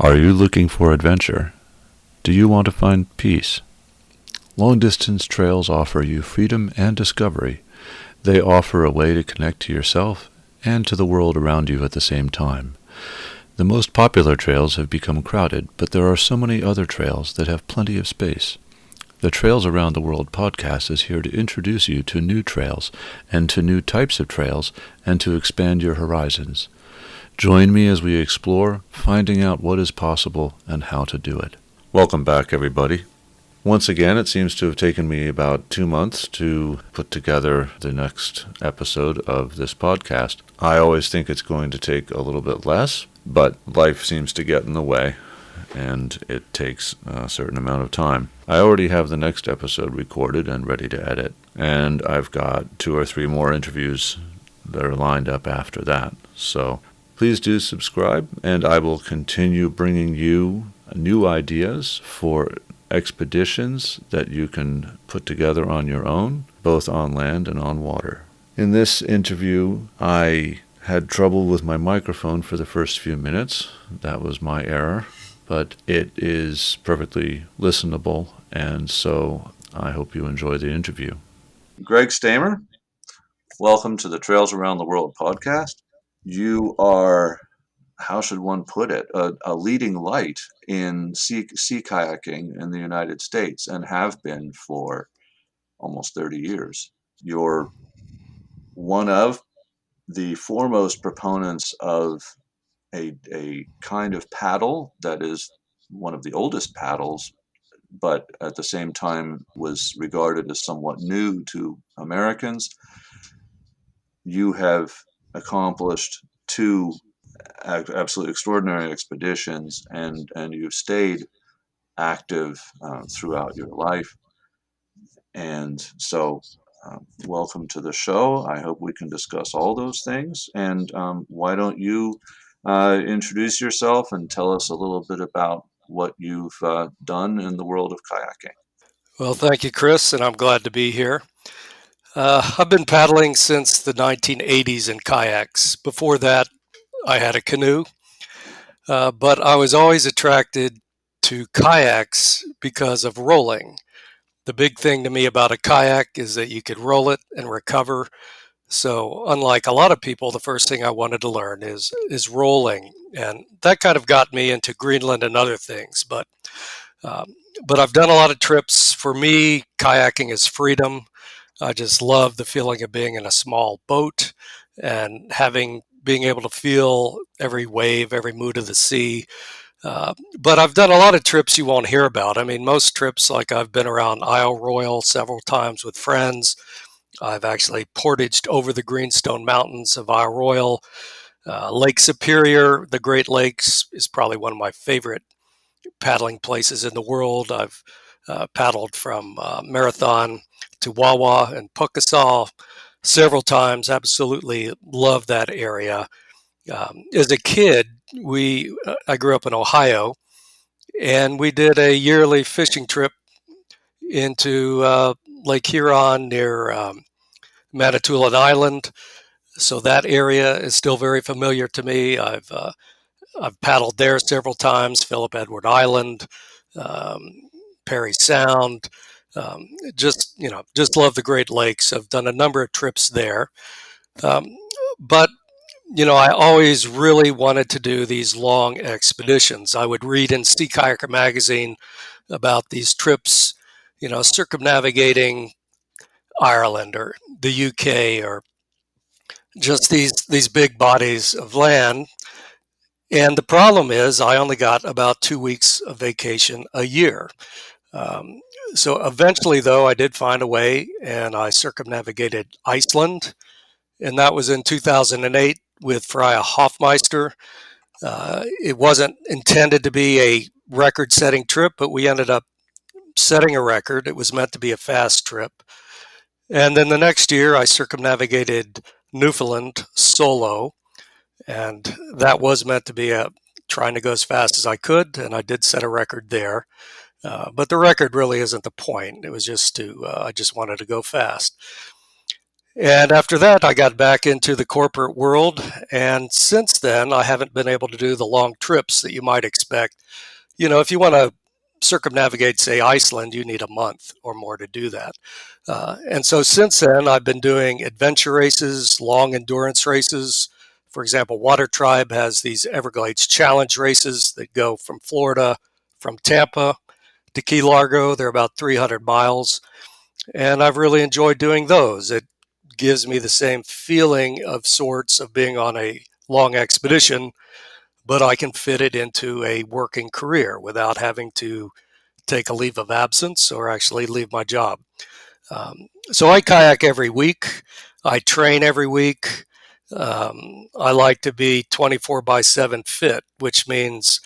Are you looking for adventure? Do you want to find peace? Long-distance trails offer you freedom and discovery. They offer a way to connect to yourself and to the world around you at the same time. The most popular trails have become crowded, but there are so many other trails that have plenty of space. The Trails Around the World podcast is here to introduce you to new trails and to new types of trails and to expand your horizons. Join me as we explore, finding out what is possible and how to do it. Welcome back, everybody. Once again, it seems to have taken me about 2 months to put together the next episode of this podcast. I always think it's going to take a little bit less, but life seems to get in the way, and it takes a certain amount of time. I already have the next episode recorded and ready to edit, and I've got 2 or 3 more interviews that are lined up after that. So please do subscribe, and I will continue bringing you new ideas for expeditions that you can put together on your own, both on land and on water. In this interview, I had trouble with my microphone for the first few minutes. That was my error, but it is perfectly listenable, and so I hope you enjoy the interview. Greg Stamer, welcome to the Trails Around the World podcast. You are, how should one put it, a leading light in sea kayaking in the United States, and have been for almost 30 years. You're one of the foremost proponents of a kind of paddle that is one of the oldest paddles, but at the same time was regarded as somewhat new to Americans. You have accomplished 2 absolutely extraordinary expeditions, and you've stayed active throughout your life. And so welcome to the show. I hope we can discuss all those things. And why don't you introduce yourself and tell us a little bit about what you've done in the world of kayaking. Well, thank you, Chris, and I'm glad to be here. I've been paddling since the 1980s in kayaks. Before that, I had a canoe, but I was always attracted to kayaks because of rolling. The big thing to me about a kayak is that you could roll it and recover. So, unlike a lot of people, the first thing I wanted to learn is rolling, and that kind of got me into Greenland and other things. Um, but I've done a lot of trips. For me, kayaking is freedom. I just love the feeling of being in a small boat and being able to feel every wave, every mood of the sea. But I've done a lot of trips you won't hear about. I mean, most trips, like I've been around Isle Royale several times with friends. I've actually portaged over the Greenstone Mountains of Isle Royale. Lake Superior, the Great Lakes, is probably one of my favorite paddling places in the world. I've paddled from Marathon to Wawa and Puckasaw several times. Absolutely love that area. As a kid, I grew up in Ohio, and we did a yearly fishing trip into Lake Huron near Manitoulin Island. So that area is still very familiar to me. I've paddled there several times. Philip Edward Island, um, Perry Sound. Just love the Great Lakes. I've done a number of trips there, um, but I always really wanted to do these long expeditions. I would read in Sea Kayaker magazine about these trips, circumnavigating Ireland or the UK, or just these big bodies of land. And the problem is, I only got about 2 weeks of vacation a year. Um, so eventually, though, I did find a way, and I circumnavigated Iceland, and that was in 2008 with Freya Hoffmeister. It wasn't intended to be a record-setting trip, but we ended up setting a record. It was meant to be a fast trip. And then the next year, I circumnavigated Newfoundland solo, and that was meant to be trying to go as fast as I could, and I did set a record there. But the record really isn't the point. It was just I just wanted to go fast. And after that, I got back into the corporate world. And since then, I haven't been able to do the long trips that you might expect. If you want to circumnavigate, say, Iceland, you need a month or more to do that. And so since then, I've been doing adventure races, long endurance races. For example, Water Tribe has these Everglades Challenge races that go from Florida, from Tampa to Key Largo. They're about 300 miles. And I've really enjoyed doing those. It gives me the same feeling of sorts of being on a long expedition, but I can fit it into a working career without having to take a leave of absence or actually leave my job. So I kayak every week. I train every week. I like to be 24 by 7 fit, which means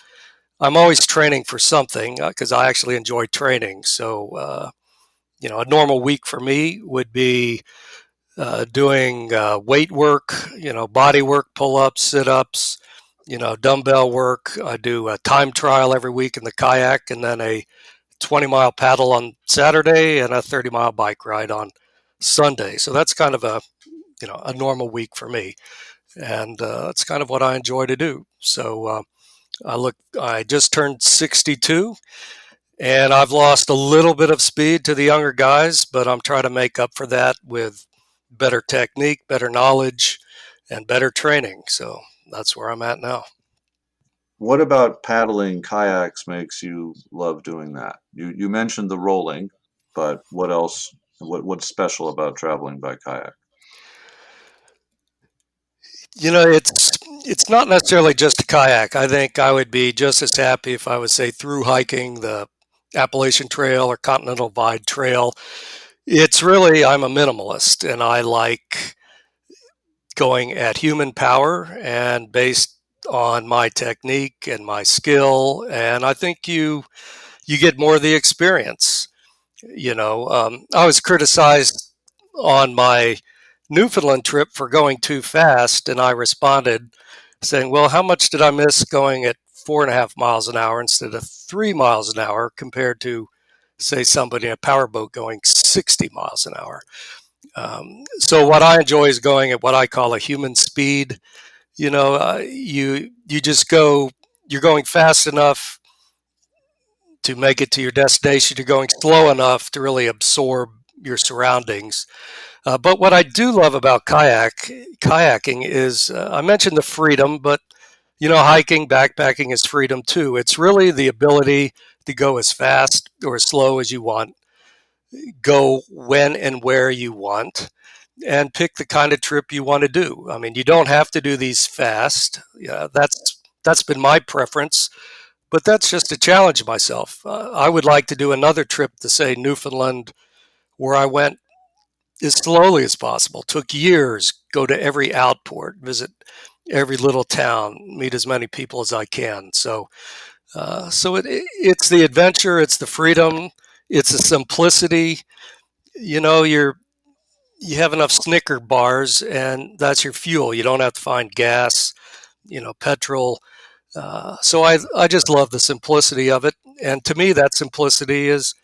I'm always training for something because I actually enjoy training. So, a normal week for me would be doing weight work, body work, pull ups, sit ups, dumbbell work. I do a time trial every week in the kayak, and then a 20-mile paddle on Saturday and a 30-mile bike ride on Sunday. So that's kind of a normal week for me, and that's kind of what I enjoy to do. So I just turned 62, and I've lost a little bit of speed to the younger guys, but I'm trying to make up for that with better technique, better knowledge, and better training. So that's where I'm at now. What about paddling kayaks makes you love doing that? You mentioned the rolling, but what else? What's special about traveling by kayak? It's not necessarily just a kayak. I think I would be just as happy if I was, say, through hiking the Appalachian Trail or Continental Divide Trail. It's really, I'm a minimalist, and I like going at human power and based on my technique and my skill. And I think you get more of the experience. I was criticized on my Newfoundland trip for going too fast, and I responded saying, "Well, how much did I miss going at 4.5 miles an hour instead of 3 miles an hour compared to, say, somebody in a powerboat going 60 miles an hour?" So what I enjoy is going at what I call a human speed. You just go. You're going fast enough to make it to your destination. You're going slow enough to really absorb your surroundings. But what I do love about kayaking is I mentioned the freedom, but hiking, backpacking is freedom too. It's really the ability to go as fast or as slow as you want, go when and where you want, and pick the kind of trip you want to do. I mean, you don't have to do these fast. Yeah, that's been my preference, but that's just to challenge myself. I would like to do another trip to, say, Newfoundland, where I went as slowly as possible. Took years, go to every outport, visit every little town, meet as many people as I can. So it's the adventure, it's the freedom, it's the simplicity. You have enough Snicker bars, and that's your fuel. You don't have to find gas, petrol. So I just love the simplicity of it, and to me, that simplicity is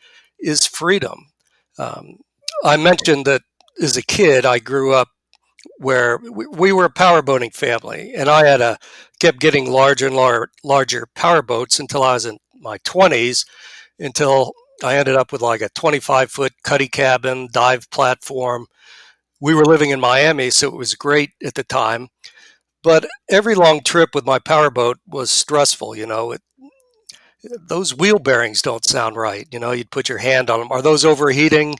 freedom. Um, I mentioned that as a kid, I grew up where we were a powerboating family, and I kept getting larger and larger powerboats until I was in my 20s, until I ended up with like a 25-foot cuddy cabin, dive platform. We were living in Miami, so it was great at the time. But every long trip with my powerboat was stressful. Those wheel bearings don't sound right. You'd put your hand on them. Are those overheating?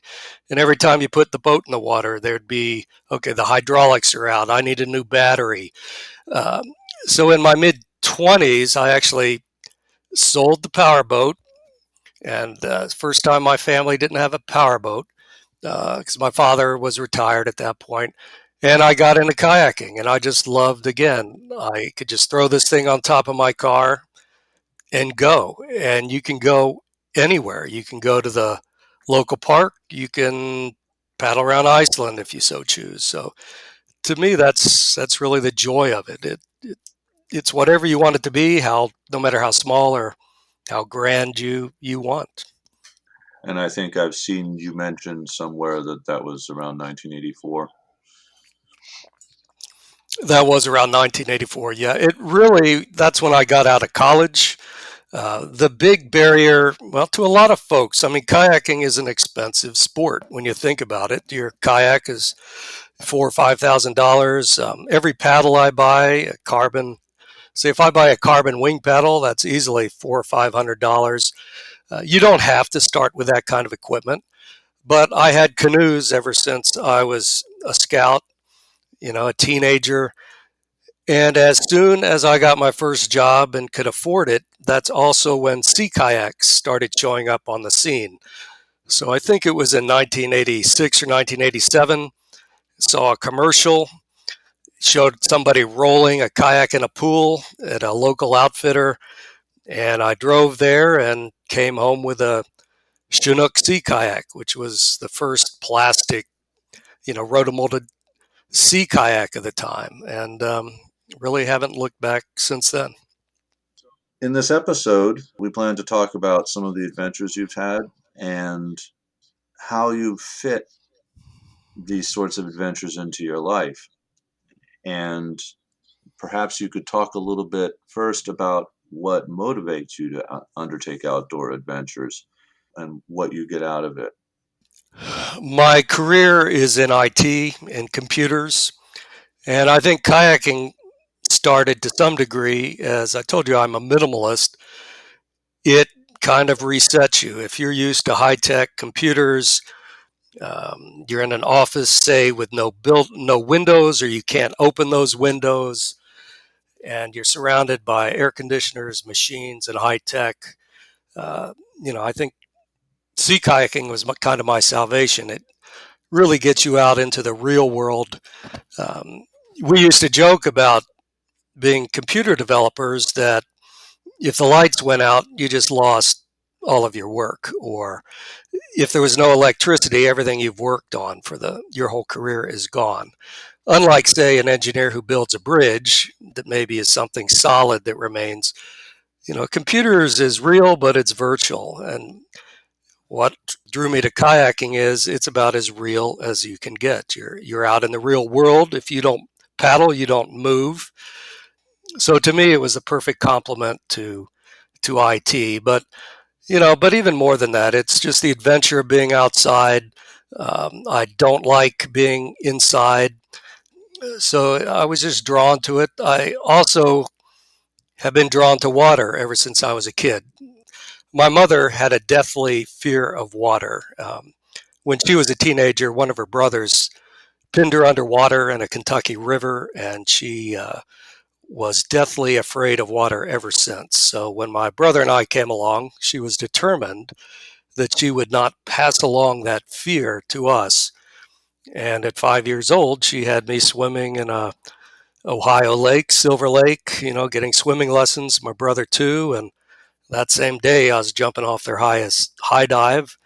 And every time you put the boat in the water, there'd be, okay, the hydraulics are out. I need a new battery. Um, so in my mid 20s, I actually sold the powerboat. And first time my family didn't have a powerboat because my father was retired at that point. And I got into kayaking, and I just loved, again, I could just throw this thing on top of my car and go. And you can go anywhere. You can go to the local park. You can paddle around Iceland if you so choose. So to me, that's really the joy of it. It's whatever you want it to be. No matter how small or how grand you want. And I think I've seen you mention somewhere that that was around 1984. That was around 1984. Yeah, that's when I got out of college. The big barrier, well, to a lot of folks, I mean, kayaking is an expensive sport when you think about it. Your kayak is $4,000 or $5,000. Every paddle I buy, a carbon, say if I buy a carbon wing paddle, that's easily $400 or $500. You don't have to start with that kind of equipment, but I had canoes ever since I was a scout, a teenager. And as soon as I got my first job and could afford it, that's also when sea kayaks started showing up on the scene. So I think it was in 1986 or 1987. Saw a commercial, showed somebody rolling a kayak in a pool at a local outfitter. And I drove there and came home with a Chinook sea kayak, which was the first plastic, rotomolded sea kayak at the time. And really haven't looked back since then. In this episode, we plan to talk about some of the adventures you've had and how you fit these sorts of adventures into your life. And perhaps you could talk a little bit first about what motivates you to undertake outdoor adventures and what you get out of it. My career is in IT and computers, and I think kayaking started to some degree. As I told you, I'm a minimalist. It kind of resets you. If you're used to high tech computers, you're in an office, say, with no windows, or you can't open those windows, and you're surrounded by air conditioners, machines, and high tech. I think sea kayaking was kind of my salvation. It really gets you out into the real world. Um, we used to joke about being computer developers that if the lights went out, you just lost all of your work, or if there was no electricity, everything you've worked on for your whole career is gone. Unlike, say, an engineer who builds a bridge that maybe is something solid that remains. Computers is real, but it's virtual. And what drew me to kayaking is it's about as real as you can get. You're out in the real world. If you don't paddle, you don't move. So to me, it was a perfect complement to IT. But even more than that, it's just the adventure of being outside. I don't like being inside, so I was just drawn to it. I also have been drawn to water ever since I was a kid. My mother had a deathly fear of water. When she was a teenager, one of her brothers pinned her underwater in a Kentucky river, and she was deathly afraid of water ever since. So when my brother and I came along, she was determined that she would not pass along that fear to us. And at 5 years old, she had me swimming in a Ohio lake, Silver Lake, getting swimming lessons, my brother too. And that same day, I was jumping off their highest high dive.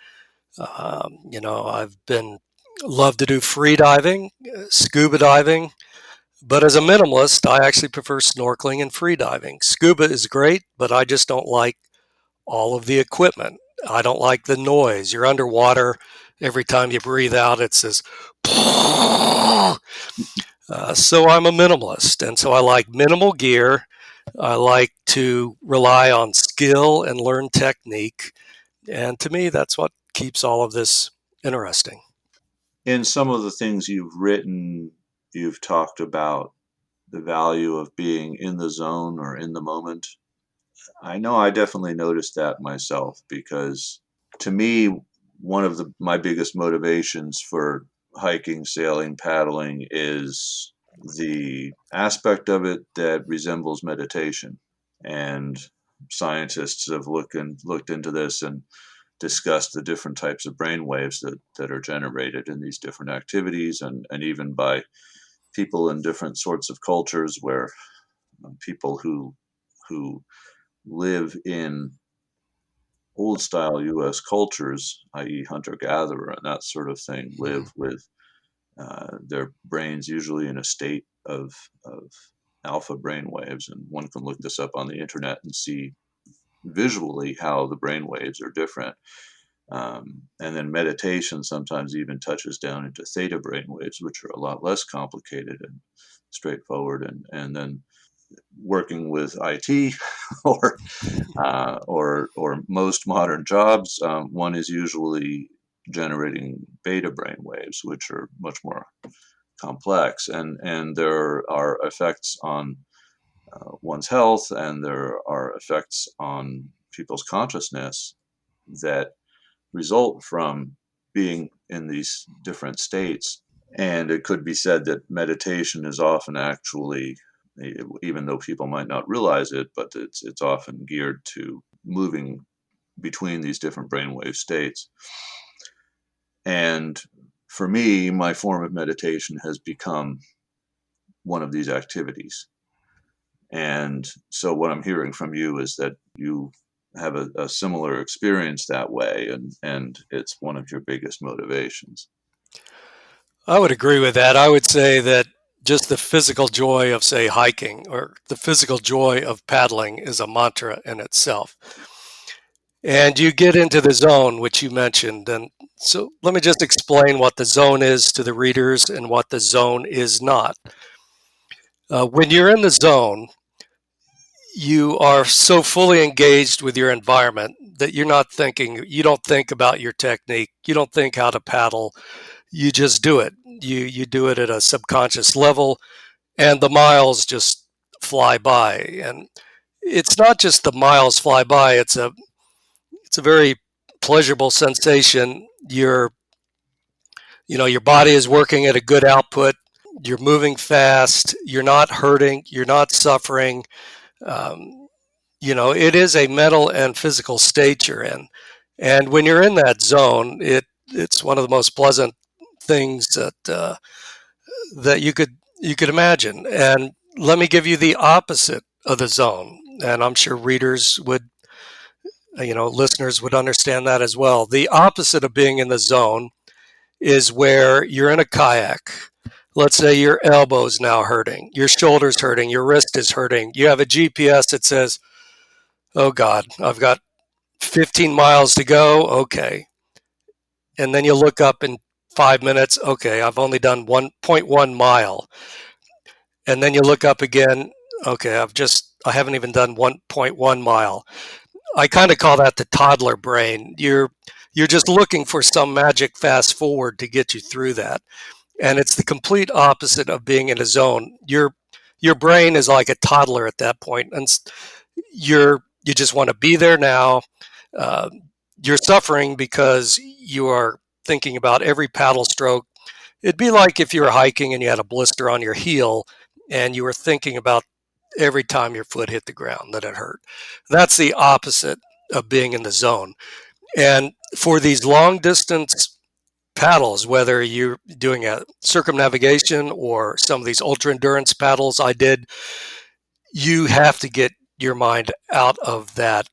I've been love to do free diving, scuba diving, but as a minimalist, I actually prefer snorkeling and free diving. Scuba is great, but I just don't like all of the equipment. I don't like the noise. You're underwater. Every time you breathe out, it's this. So I'm a minimalist. And so I like minimal gear. I like to rely on skill and learn technique. And to me, that's what keeps all of this interesting. In some of the things you've written, you've talked about the value of being in the zone or in the moment. I know I definitely noticed that myself because to me, one of my biggest motivations for hiking, sailing, paddling is the aspect of it that resembles meditation. And scientists have looked into this and discussed the different types of brain waves that are generated in these different activities, and even by people in different sorts of cultures where people who live in old style US cultures, i.e., hunter gatherer and that sort of thing, live with their brains usually in a state of alpha brain waves. And one can look this up on the internet and see visually how the brain waves are different. And then meditation sometimes even touches down into theta brainwaves, which are a lot less complicated and straightforward. And then working with IT or most modern jobs, one is usually generating beta brainwaves, which are much more complex, and there are effects on one's health, and there are effects on people's consciousness that result from being in these different states. And it could be said that meditation is often actually, even though people might not realize it, but it's often geared to moving between these different brainwave states. And for me, my form of meditation has become one of these activities. And so what I'm hearing from you is that you have a similar experience that way, and it's one of your biggest motivations. I would agree with that. I would say that just the physical joy of, say, hiking or the physical joy of paddling is a mantra in itself. And you get into the zone, which you mentioned. And so let me just explain what the zone is to the readers and what the zone is not. When you're in the zone, you are so fully engaged with your environment that you don't think about your technique, you don't think how to paddle, you just do it. You do it at a subconscious level, and the miles just fly by. And it's not just the miles fly by, it's a very pleasurable sensation. Your body is working at a good output. You're moving fast. You're not hurting. You're not suffering. Um, it is a mental and physical state you're in. And when you're in that zone, it's one of the most pleasant things that you could imagine. And let me give you the opposite of the zone. And I'm sure readers would, listeners would understand that as well. The opposite of being in the zone is where you're in a kayak. Let's say your elbow's now hurting, your shoulder's hurting, your wrist is hurting. You have a GPS that says, oh God, I've got 15 miles to go. Okay. And then you look up in 5 minutes. Okay, I've only done 1.1 mile. And then you look up again. Okay, I haven't even done 1.1 mile. I kind of call that the toddler brain. You're just looking for some magic fast forward to get you through that. And it's the complete opposite of being in a zone. Your brain is like a toddler at that point, and you just want to be there now. You're suffering because you are thinking about every paddle stroke. It'd be like if you were hiking and you had a blister on your heel and you were thinking about every time your foot hit the ground that it hurt. That's the opposite of being in the zone. And for these long distance paddles, whether you're doing a circumnavigation or some of these ultra endurance paddles I did, you have to get your mind out of that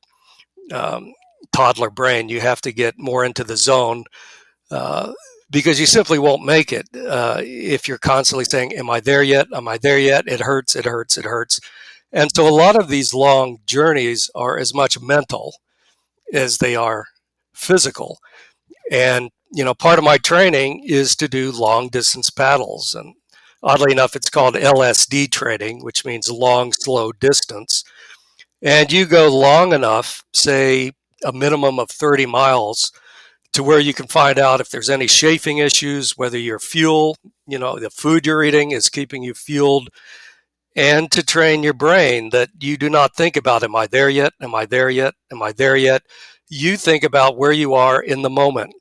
toddler brain. You have to get more into the zone because you simply won't make it if you're constantly saying, am I there yet? Am I there yet? It hurts, it hurts, it hurts. And so a lot of these long journeys are as much mental as they are physical. And, part of my training is to do long distance paddles. And oddly enough, it's called LSD training, which means long, slow distance. And you go long enough, say a minimum of 30 miles, to where you can find out if there's any chafing issues, whether your fuel, the food you're eating is keeping you fueled, and to train your brain that you do not think about, am I there yet? Am I there yet? Am I there yet? You think about where you are in the moment.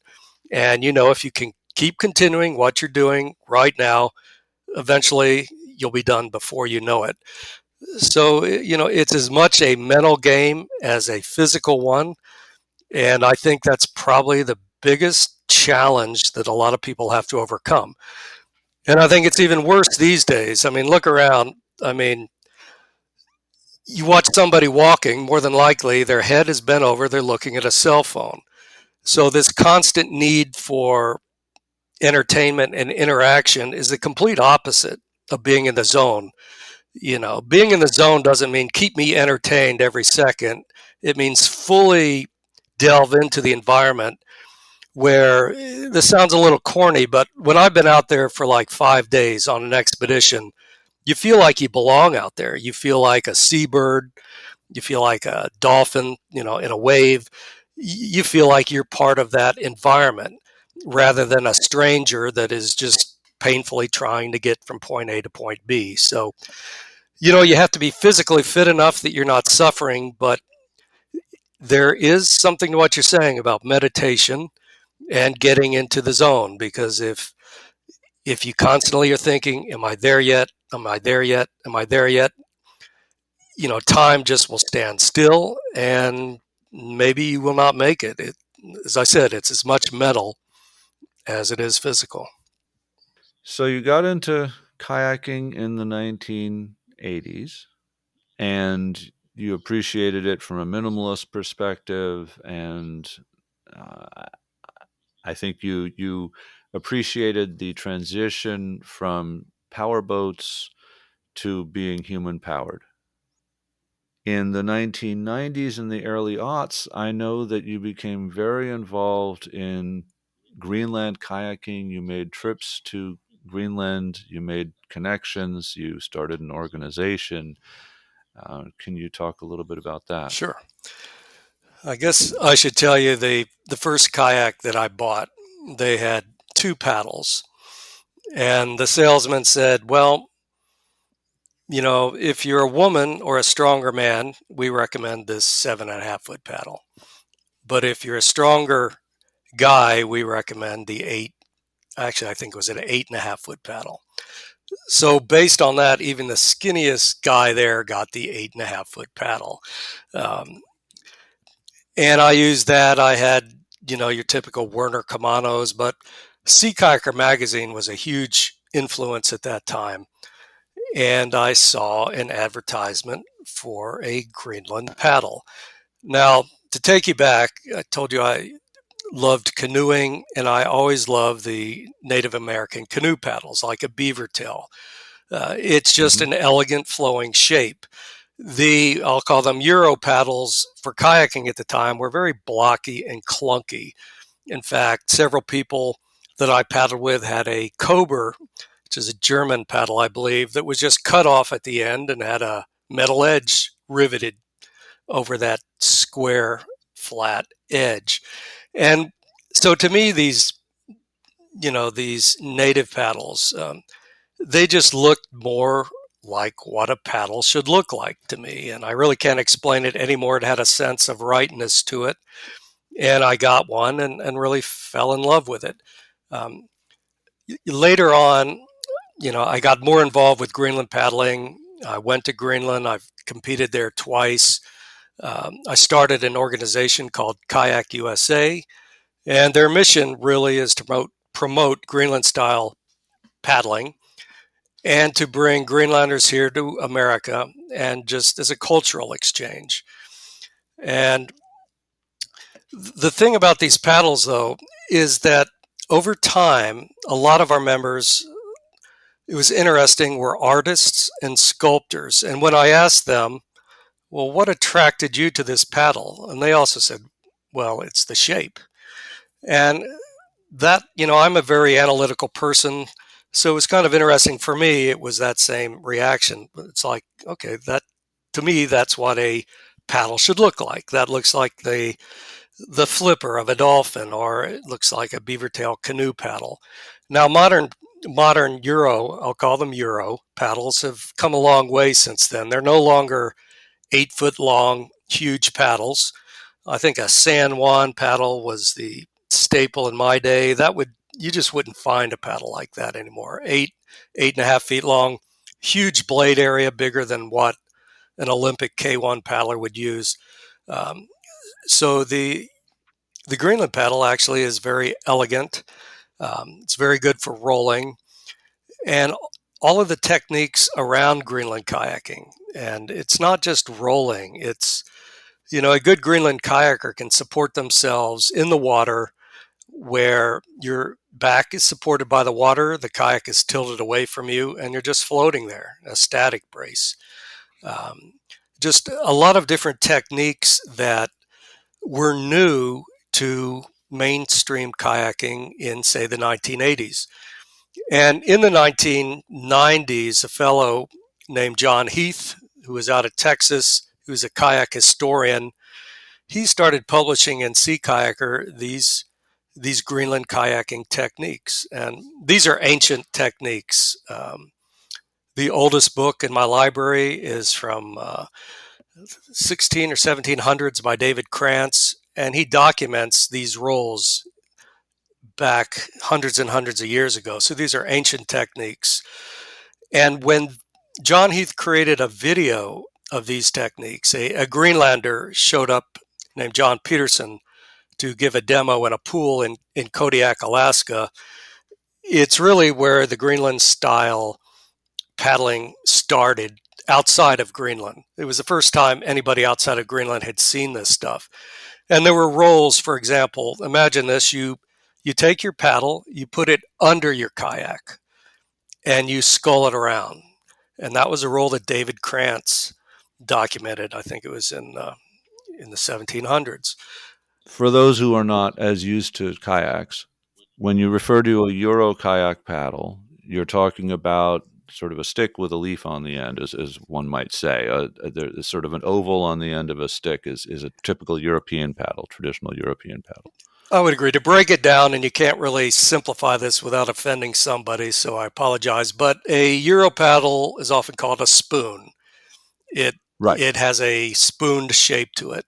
And, if you can keep continuing what you're doing right now, eventually you'll be done before you know it. So, it's as much a mental game as a physical one. And I think that's probably the biggest challenge that a lot of people have to overcome. And I think it's even worse these days. I mean, look around. I mean, you watch somebody walking, more than likely their head is bent over, they're looking at a cell phone. So this constant need for entertainment and interaction is the complete opposite of being in the zone. Being in the zone doesn't mean keep me entertained every second. It means fully delve into the environment where this sounds a little corny, but when I've been out there for like 5 days on an expedition, you feel like you belong out there. You feel like a seabird. You feel like a dolphin, in a wave. You feel like you're part of that environment rather than a stranger that is just painfully trying to get from point A to point B. So, you have to be physically fit enough that you're not suffering, but there is something to what you're saying about meditation and getting into the zone, because if you constantly are thinking, am I there yet? Am I there yet? Am I there yet? Time just will stand still and maybe you will not make it. As I said, it's as much mental as it is physical. So you got into kayaking in the 1980s, and you appreciated it from a minimalist perspective, and I think you appreciated the transition from power boats to being human powered. In the 1990s and the early aughts, I know that you became very involved in Greenland kayaking. You made trips to Greenland, you made connections, you started an organization. Can you talk a little bit about that? Sure. I guess I should tell you the first kayak that I bought, they had two paddles. And the salesman said, well, if you're a woman or a stronger man, we recommend this 7.5 foot paddle. But if you're a stronger guy, we recommend the I think it was an 8.5 foot paddle. So based on that, even the skinniest guy there got the 8.5 foot paddle. And I used that. I had, your typical Werner Kamanos, but Sea Kayaker magazine was a huge influence at that time. And I saw an advertisement for a Greenland paddle. Now, to take you back, I told you I loved canoeing, and I always loved the Native American canoe paddles, like a beaver tail. It's just an elegant flowing shape. I'll call them Euro paddles for kayaking at the time, were very blocky and clunky. In fact, several people that I paddled with had a Kober, which is a German paddle, I believe, that was just cut off at the end and had a metal edge riveted over that square, flat edge. And so to me, these native paddles, they just looked more like what a paddle should look like to me. And I really can't explain it anymore. It had a sense of rightness to it. And I got one and really fell in love with it. Later on, I got more involved with Greenland paddling. I went to Greenland. I've competed there twice. I started an organization called Kayak USA, and their mission really is to promote Greenland-style paddling and to bring Greenlanders here to America, and just as a cultural exchange. And the thing about these paddles, though, is that over time, a lot of our members, it was interesting, were artists and sculptors. And when I asked them, well, what attracted you to this paddle? And they also said, well, it's the shape. And that, I'm a very analytical person. So it was kind of interesting for me. It was that same reaction. It's like, okay, to me, that's what a paddle should look like. That looks like the flipper of a dolphin, or it looks like a beaver tail canoe paddle. Now, modern Euro, I'll call them Euro paddles, have come a long way since then. They're no longer 8 foot long, huge paddles. I think a San Juan paddle was the staple in my day. You just wouldn't find a paddle like that anymore. 8.5 feet long, huge blade area, bigger than what an Olympic K1 paddler would use. So the Greenland paddle actually is very elegant. It's very good for rolling, and all of the techniques around Greenland kayaking. And it's not just rolling. It's, a good Greenland kayaker can support themselves in the water where your back is supported by the water, the kayak is tilted away from you, and you're just floating there, a static brace. Just a lot of different techniques that were new to mainstream kayaking in, say, the 1980s. And in the 1990s, a fellow named John Heath, who was out of Texas, who was a kayak historian, he started publishing in Sea Kayaker these Greenland kayaking techniques. And these are ancient techniques. The oldest book in my library is from 16 or 1700s by David Krantz, and he documents these rolls back hundreds and hundreds of years ago. So these are ancient techniques. And when John Heath created a video of these techniques, a Greenlander showed up named John Peterson to give a demo in a pool in Kodiak, Alaska. It's really where the Greenland style paddling started outside of Greenland. It was the first time anybody outside of Greenland had seen this stuff. And there were rolls, for example. Imagine this: you take your paddle, you put it under your kayak, and you scull it around. And that was a roll that David Krantz documented. I think it was in the 1700s. For those who are not as used to kayaks, when you refer to a Euro kayak paddle, you're talking about sort of a stick with a leaf on the end, as one might say. There's sort of an oval on the end of a stick is a typical European paddle, traditional European paddle. I would agree. To break it down, and you can't really simplify this without offending somebody, so I apologize, but a Euro paddle is often called a spoon. It has a spooned shape to it.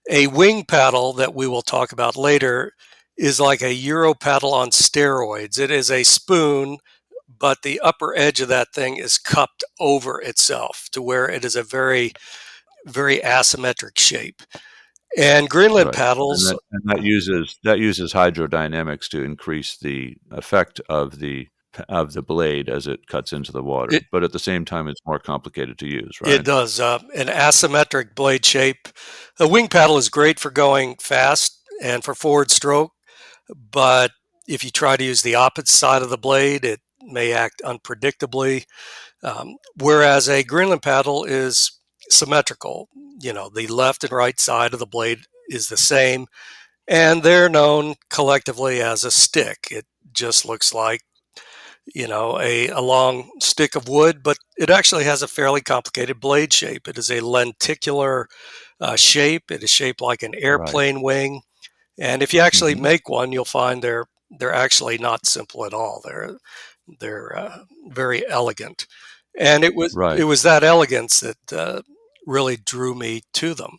A wing paddle that we will talk about later is like a Euro paddle on steroids. It is a spoon, but the upper edge of that thing is cupped over itself to where it is a very, very asymmetric shape. And Greenland paddles, and that uses hydrodynamics to increase the effect of the blade as it cuts into the water. But at the same time, it's more complicated to use, right? It does. An asymmetric blade shape. A wing paddle is great for going fast and for forward stroke, but if you try to use the opposite side of the blade, it may act unpredictably. Whereas a Greenland paddle is symmetrical. The left and right side of the blade is the same, and they're known collectively as a stick. It just looks like a long stick of wood, but it actually has a fairly complicated blade shape. It is a lenticular shape. It is shaped like an airplane wing, and if you actually make one, you'll find they're actually not simple at all. They're very elegant, and it was that elegance that really drew me to them.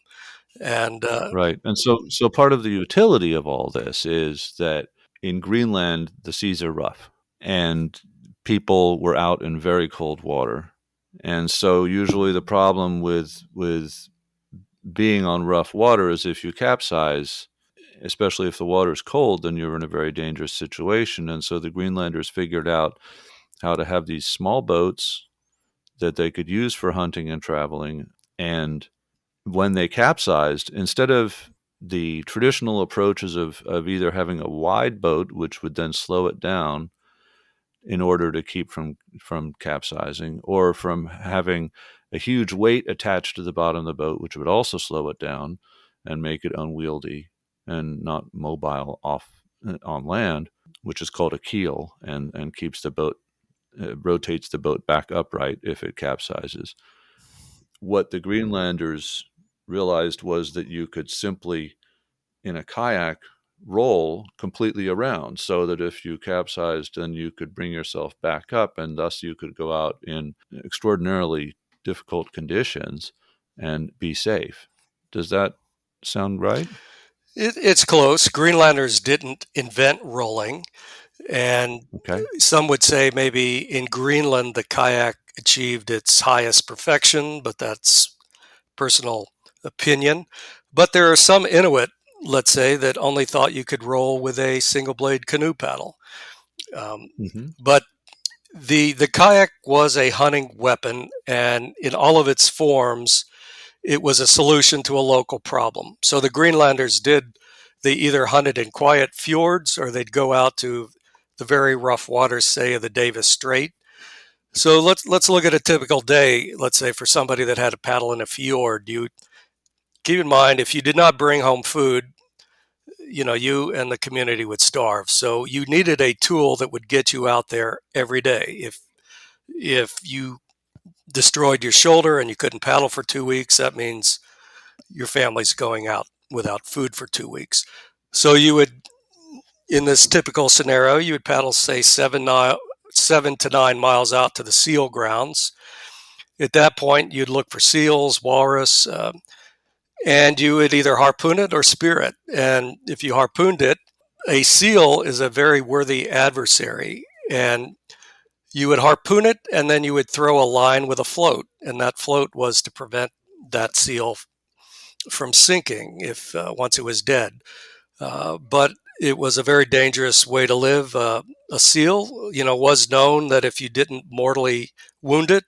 And and so part of the utility of all this is that in Greenland the seas are rough, and people were out in very cold water, and so usually the problem with being on rough water is if you capsize, especially if the water is cold, then you're in a very dangerous situation. And so the Greenlanders figured out how to have these small boats that they could use for hunting and traveling. And when they capsized, instead of the traditional approaches of either having a wide boat, which would then slow it down in order to keep from capsizing, or from having a huge weight attached to the bottom of the boat, which would also slow it down and make it unwieldy and not mobile on land, which is called a keel, and keeps the boat, rotates the boat back upright if it capsizes. What the Greenlanders realized was that you could simply, in a kayak, roll completely around, so that if you capsized, then you could bring yourself back up, and thus you could go out in extraordinarily difficult conditions and be safe. Does that sound right? It's close. Greenlanders didn't invent rolling, and some would say maybe in Greenland the kayak achieved its highest perfection, but that's personal opinion. But there are some Inuit, let's say, that only thought you could roll with a single blade canoe paddle. But the kayak was a hunting weapon, and in all of its forms, it was a solution to a local problem. So the Greenlanders they either hunted in quiet fjords, or they'd go out to the very rough waters, say, of the Davis Strait. So let's look at a typical day, let's say, for somebody that had a paddle in a fjord. You keep in mind, if you did not bring home food, you and the community would starve. So you needed a tool that would get you out there every day. If you destroyed your shoulder and you couldn't paddle for 2 weeks, that means your family's going out without food for 2 weeks. So you would, in this typical scenario, you would paddle, say, 7 to 9 miles out to the seal grounds. At that point, you'd look for seals, walrus, and you would either harpoon it or spear it. And if you harpooned it, a seal is a very worthy adversary. And you would harpoon it, and then you would throw a line with a float. And that float was to prevent that seal from sinking if once it was dead. But it was a very dangerous way to live. A seal, was known that if you didn't mortally wound it,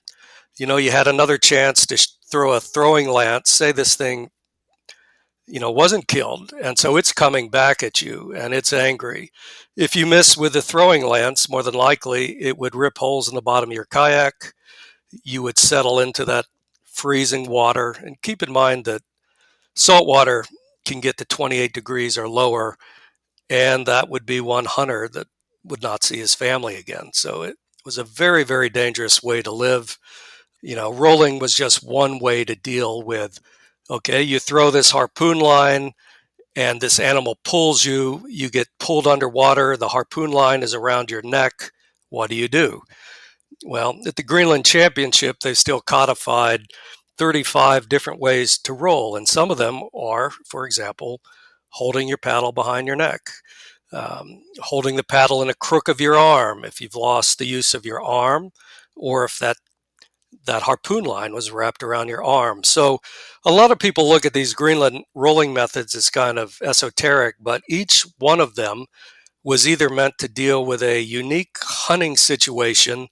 you had another chance to throw a throwing lance. Say this thing, wasn't killed, and so it's coming back at you, and it's angry. If you miss with the throwing lance, more than likely it would rip holes in the bottom of your kayak. You would settle into that freezing water, and keep in mind that salt water can get to 28 degrees or lower, and that would be one hunter that would not see his family again. So it was a very, very dangerous way to live. Rolling was just one way to deal with, okay, you throw this harpoon line and this animal pulls you, you get pulled underwater, the harpoon line is around your neck. What do? Well, at the Greenland Championship, they've still codified 35 different ways to roll, and some of them are, for example, holding your paddle behind your neck, holding the paddle in a crook of your arm if you've lost the use of your arm, or if that harpoon line was wrapped around your arm. So a lot of people look at these Greenland rolling methods as kind of esoteric, but each one of them was either meant to deal with a unique hunting situation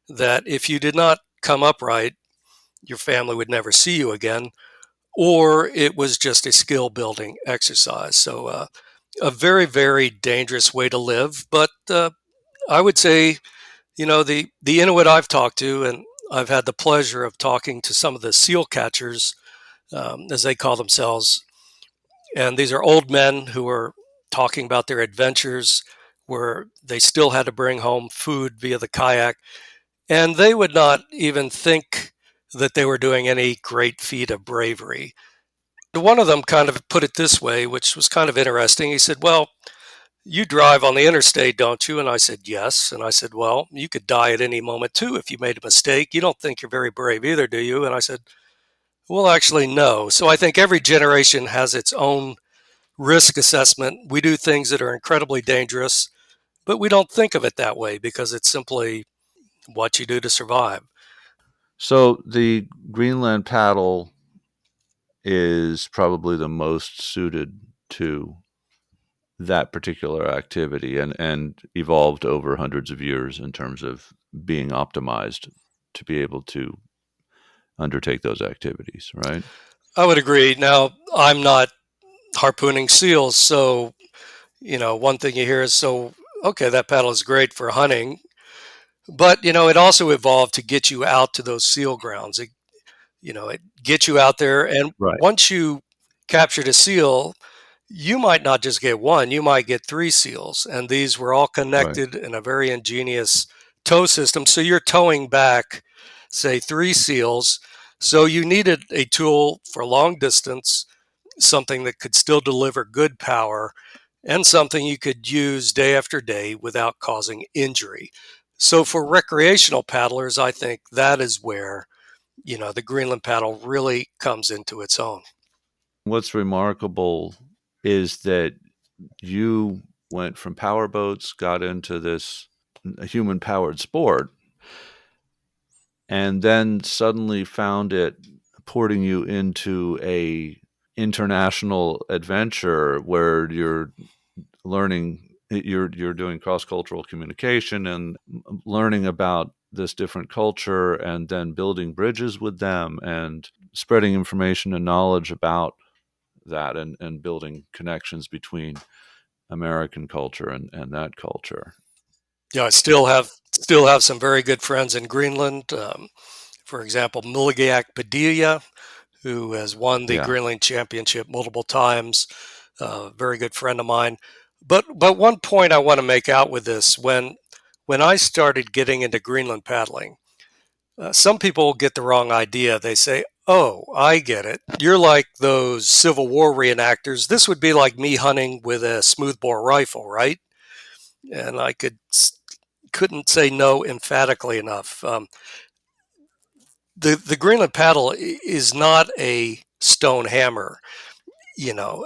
that if you did not come upright, your family would never see you again, or it was just a skill building exercise. So a very, very dangerous way to live. But I would say, the Inuit I've talked to, and I've had the pleasure of talking to some of the seal catchers, as they call themselves, and these are old men who are talking about their adventures where they still had to bring home food via the kayak, and they would not even think that they were doing any great feat of bravery. One of them kind of put it this way, which was kind of interesting. He said, "Well, you drive on the interstate, don't you?" And I said, "Yes." And I said, "Well, you could die at any moment too if you made a mistake. You don't think you're very brave either, do you?" And I said, "Well, actually, no." So I think every generation has its own risk assessment. We do things that are incredibly dangerous, but we don't think of it that way because it's simply what you do to survive. So the Greenland paddle is probably the most suited to that particular activity and evolved over hundreds of years in terms of being optimized to be able to undertake those activities, right? I would agree. Now, I'm not harpooning seals, so, one thing you hear is, so, okay, that paddle is great for hunting, but, it also evolved to get you out to those seal grounds. It gets you out there, and Right, once you captured a seal, you might not just get one, you might get three seals, and these were all right. connected in a very ingenious tow system. So you're towing back, say, three seals. So you needed a tool for long distance, something that could still deliver good power, and something you could use day after day without causing injury. So for recreational paddlers, I think that is where, the Greenland paddle really comes into its own. What's remarkable is that you went from power boats, got into this human powered sport, and then suddenly found it porting you into a international adventure where you're learning, you're doing cross-cultural communication and learning about this different culture and then building bridges with them and spreading information and knowledge about that and building connections between American culture and that culture. Yeah, I still have some very good friends in Greenland. For example, Miligayak Padilla, who has won the Yeah. Greenland Championship multiple times. a very good friend of mine. But one point I want to make out with this, when I started getting into Greenland paddling, some people get the wrong idea. They say, "Oh, I get it. You're like those Civil War reenactors. This would be like me hunting with a smoothbore rifle, right?" And I couldn't say no emphatically enough. The Greenland paddle is not a stone hammer,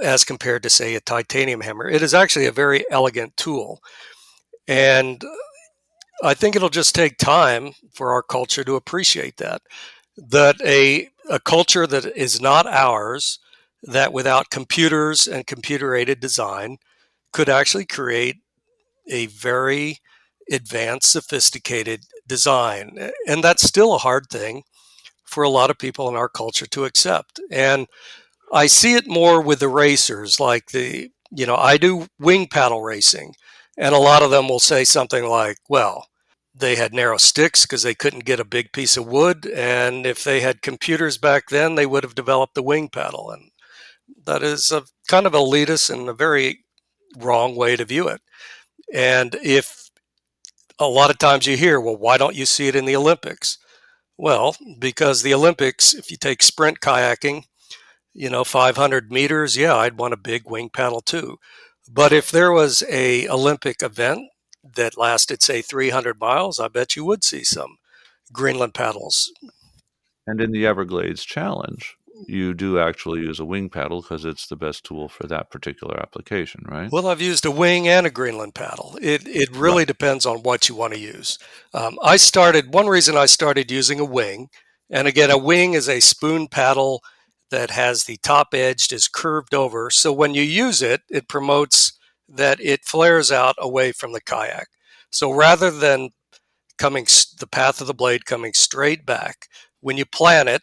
as compared to, say, a titanium hammer. It is actually a very elegant tool. And I think it'll just take time for our culture to appreciate that. That a culture that is not ours, that without computers and computer aided design, could actually create a very advanced, sophisticated design. And that's still a hard thing for a lot of people in our culture to accept. And I see it more with the racers, like I do wing paddle racing, and a lot of them will say something like, well, they had narrow sticks because they couldn't get a big piece of wood. And if they had computers back then, they would have developed the wing paddle. And that is a kind of elitist and a very wrong way to view it. And if a lot of times you hear, well, why don't you see it in the Olympics? Well, because the Olympics, if you take sprint kayaking, 500 meters, yeah, I'd want a big wing paddle too. But if there was a Olympic event that lasted, say, 300 miles, I bet you would see some Greenland paddles. And in the Everglades Challenge, you do actually use a wing paddle because it's the best tool for that particular application, right? Well, I've used a wing and a Greenland paddle. It really Right. depends on what you want to use. One reason I started using a wing, and again, a wing is a spoon paddle that has the top edge is curved over. So when you use it, it promotes that it flares out away from the kayak. So rather than the path of the blade coming straight back, when you plant it,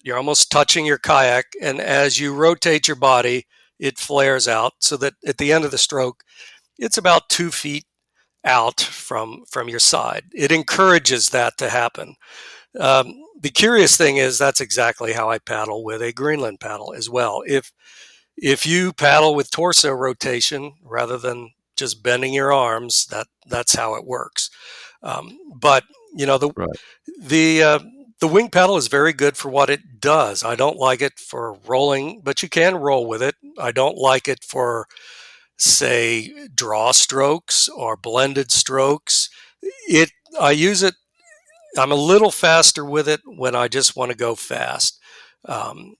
you're almost touching your kayak, and as you rotate your body, it flares out so that at the end of the stroke, it's about 2 feet out from your side. It encourages that to happen. The curious thing is that's exactly how I paddle with a Greenland paddle as well. If you paddle with torso rotation rather than just bending your arms, that's how it works. But Right. the the wing paddle is very good for what it does. I don't like it for rolling, but you can roll with it. I don't like it for, say, draw strokes or blended strokes. It I use it. I'm a little faster with it when I just want to go fast. Um,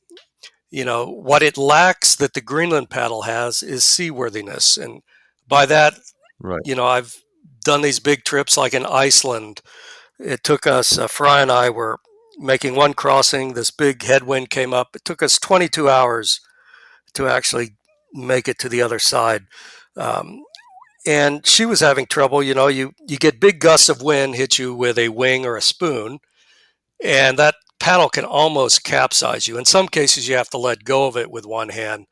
what it lacks that the Greenland paddle has is seaworthiness, and by that, Right. I've done these big trips like in Iceland. It took us, Fry and I were making one crossing. This big headwind came up. It took us 22 hours to actually make it to the other side. Um, and she was having trouble. You get big gusts of wind hit you with a wing or a spoon, and that paddle can almost capsize you. In some cases, you have to let go of it with one hand.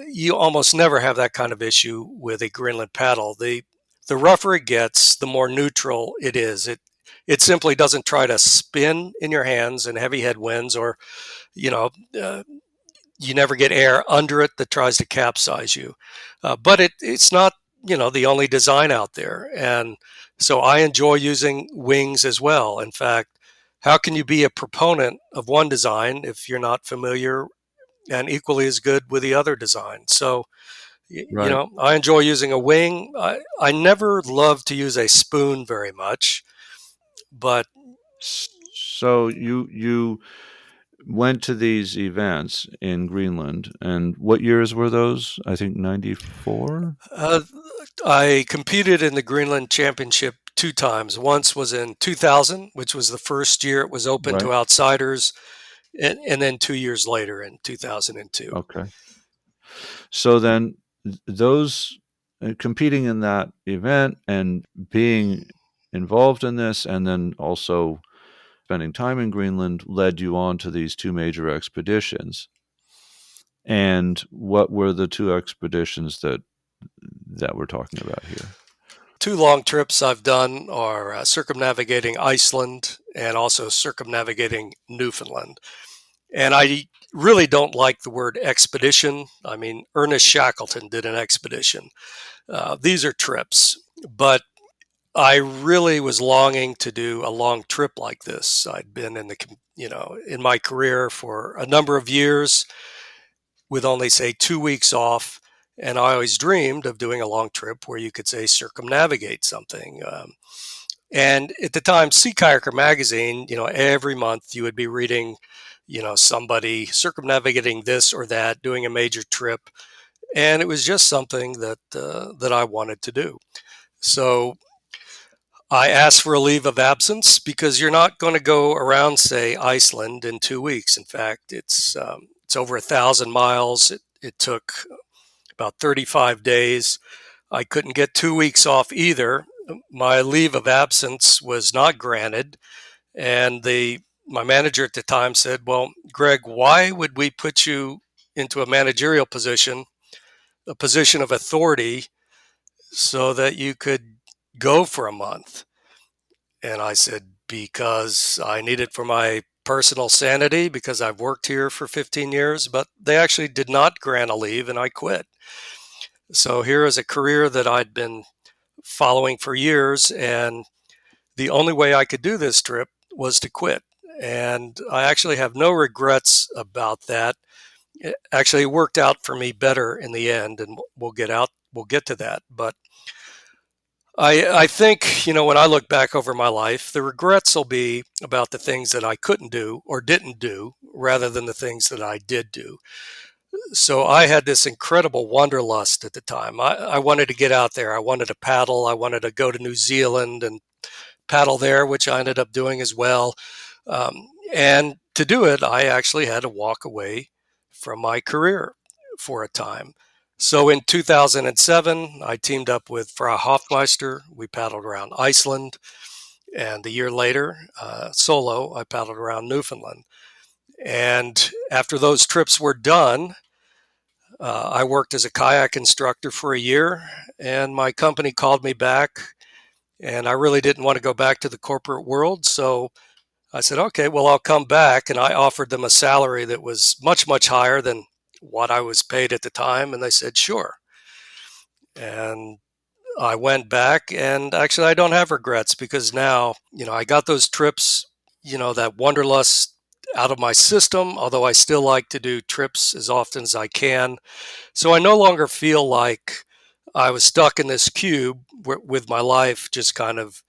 You almost never have that kind of issue with a Greenland paddle. The rougher it gets, the more neutral it is. It simply doesn't try to spin in your hands in heavy headwinds, or you know uh, you never get air under it that tries to capsize you. But it's not the only design out there, and so I enjoy using wings as well. In fact, how can you be a proponent of one design if you're not familiar and equally as good with the other design? So Right. I enjoy using a wing. I never love to use a spoon very much, but So you went to these events in Greenland, and what years were those? I think 94? uh, I competed in the Greenland Championship two times. Once was in 2000, which was the first year it was open Right. to outsiders, and then 2 years later in 2002. Okay. So then those competing in that event and being involved in this and then also spending time in Greenland led you on to these two major expeditions. And what were the two expeditions that we're talking about here? Two long trips I've done are circumnavigating Iceland and also circumnavigating Newfoundland. And I really don't like the word expedition. I mean, Ernest Shackleton did an expedition. These are trips, but I really was longing to do a long trip like this. I'd been in my career for a number of years with only, say, 2 weeks off. And I always dreamed of doing a long trip where you could, say, circumnavigate something. And at the time, Sea Kayaker magazine, every month you would be reading, somebody circumnavigating this or that, doing a major trip, and it was just something that I wanted to do. So I asked for a leave of absence because you're not going to go around, say, Iceland in 2 weeks. In fact, it's over 1,000 miles. It took about 35 days. I couldn't get 2 weeks off either. My leave of absence was not granted, and my manager at the time said, "Well, Greg, why would we put you into a managerial position, a position of authority, so that you could go for a month?" And I said, "Because I need it for my personal sanity, because I've worked here for 15 years." But they actually did not grant a leave, and I quit. So here is a career that I'd been following for years, and the only way I could do this trip was to quit. And I actually have no regrets about that. It worked out for me better in the end, and we'll get to that. But I think, when I look back over my life, the regrets will be about the things that I couldn't do or didn't do rather than the things that I did do. So I had this incredible wanderlust at the time. I wanted to get out there. I wanted to paddle. I wanted to go to New Zealand and paddle there, which I ended up doing as well. And to do it, I actually had to walk away from my career for a time. So in 2007, I teamed up with Frau Hofmeister. We paddled around Iceland. And a year later, solo, I paddled around Newfoundland. And after those trips were done, I worked as a kayak instructor for a year, and my company called me back, and I really didn't want to go back to the corporate world. So I said, "Okay, well, I'll come back." And I offered them a salary that was much, much higher than what I was paid at the time. And they said, "Sure." And I went back, and actually, I don't have regrets because now, I got those trips, that wanderlust out of my system, although I still like to do trips as often as I can. So I no longer feel like I was stuck in this cube with my life just kind of,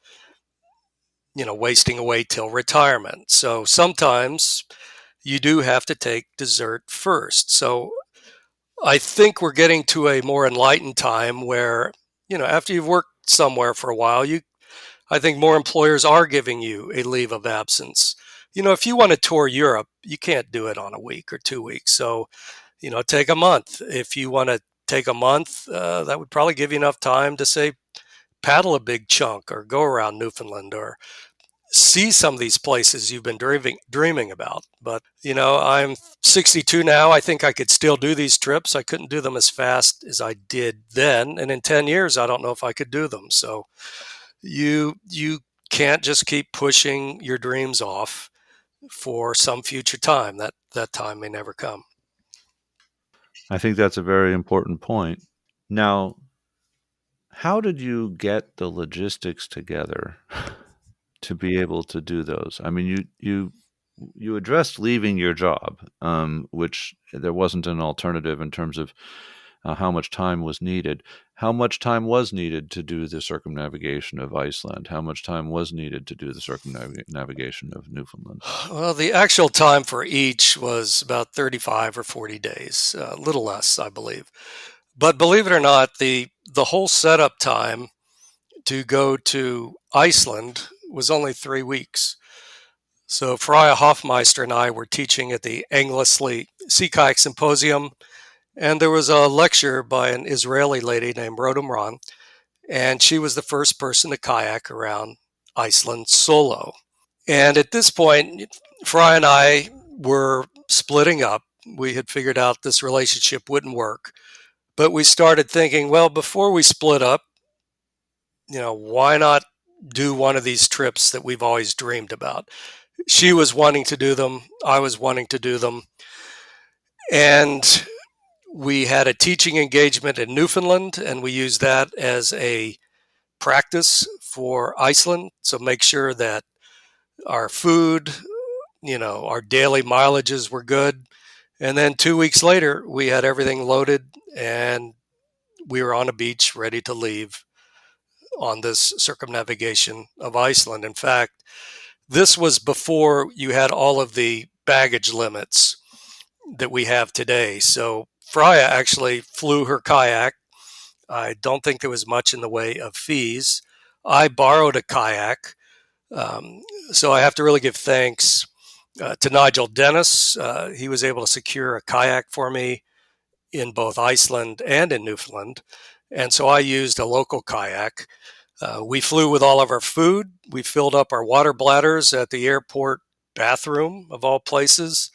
wasting away till retirement. So sometimes you do have to take dessert first. So I think we're getting to a more enlightened time where, after you've worked somewhere for a while, I think more employers are giving you a leave of absence. If you want to tour Europe, you can't do it on a week or 2 weeks. So, take a month. If you want to take a month, that would probably give you enough time to, say, paddle a big chunk or go around Newfoundland or see some of these places you've been dreaming about. But, I'm 62 now. I think I could still do these trips. I couldn't do them as fast as I did then. And in 10 years, I don't know if I could do them. So you can't just keep pushing your dreams off for some future time. That time may never come. I think that's a very important point. Now, how did you get the logistics together to be able to do those? I mean, you addressed leaving your job, which there wasn't an alternative in terms of how much time was needed. How much time was needed to do the circumnavigation of Iceland? How much time was needed to do the circumnavigation of Newfoundland? Well, the actual time for each was about 35 or 40 days, a little less, I believe. But believe it or not, the whole setup time to go to Iceland was only 3 weeks. So Freya Hofmeister and I were teaching at the Anglisly Sea Kayak Symposium, and there was a lecture by an Israeli lady named Rhoda Moran, and she was the first person to kayak around Iceland solo. And at this point, Fry and I were splitting up. We had figured out this relationship wouldn't work, but we started thinking, well, before we split up, why not do one of these trips that we've always dreamed about? She was wanting to do them. I was wanting to do them. And we had a teaching engagement in Newfoundland, and we used that as a practice for Iceland. So make sure that our food, our daily mileages were good. And then 2 weeks later, we had everything loaded and we were on a beach ready to leave on this circumnavigation of Iceland. In fact, this was before you had all of the baggage limits that we have today. So Freya actually flew her kayak. I don't think there was much in the way of fees. I borrowed a kayak. Um, so I have to really give thanks to Nigel Dennis. He was able to secure a kayak for me in both Iceland and in Newfoundland. And so I used a local kayak. We flew with all of our food. We filled up our water bladders at the airport bathroom, of all places.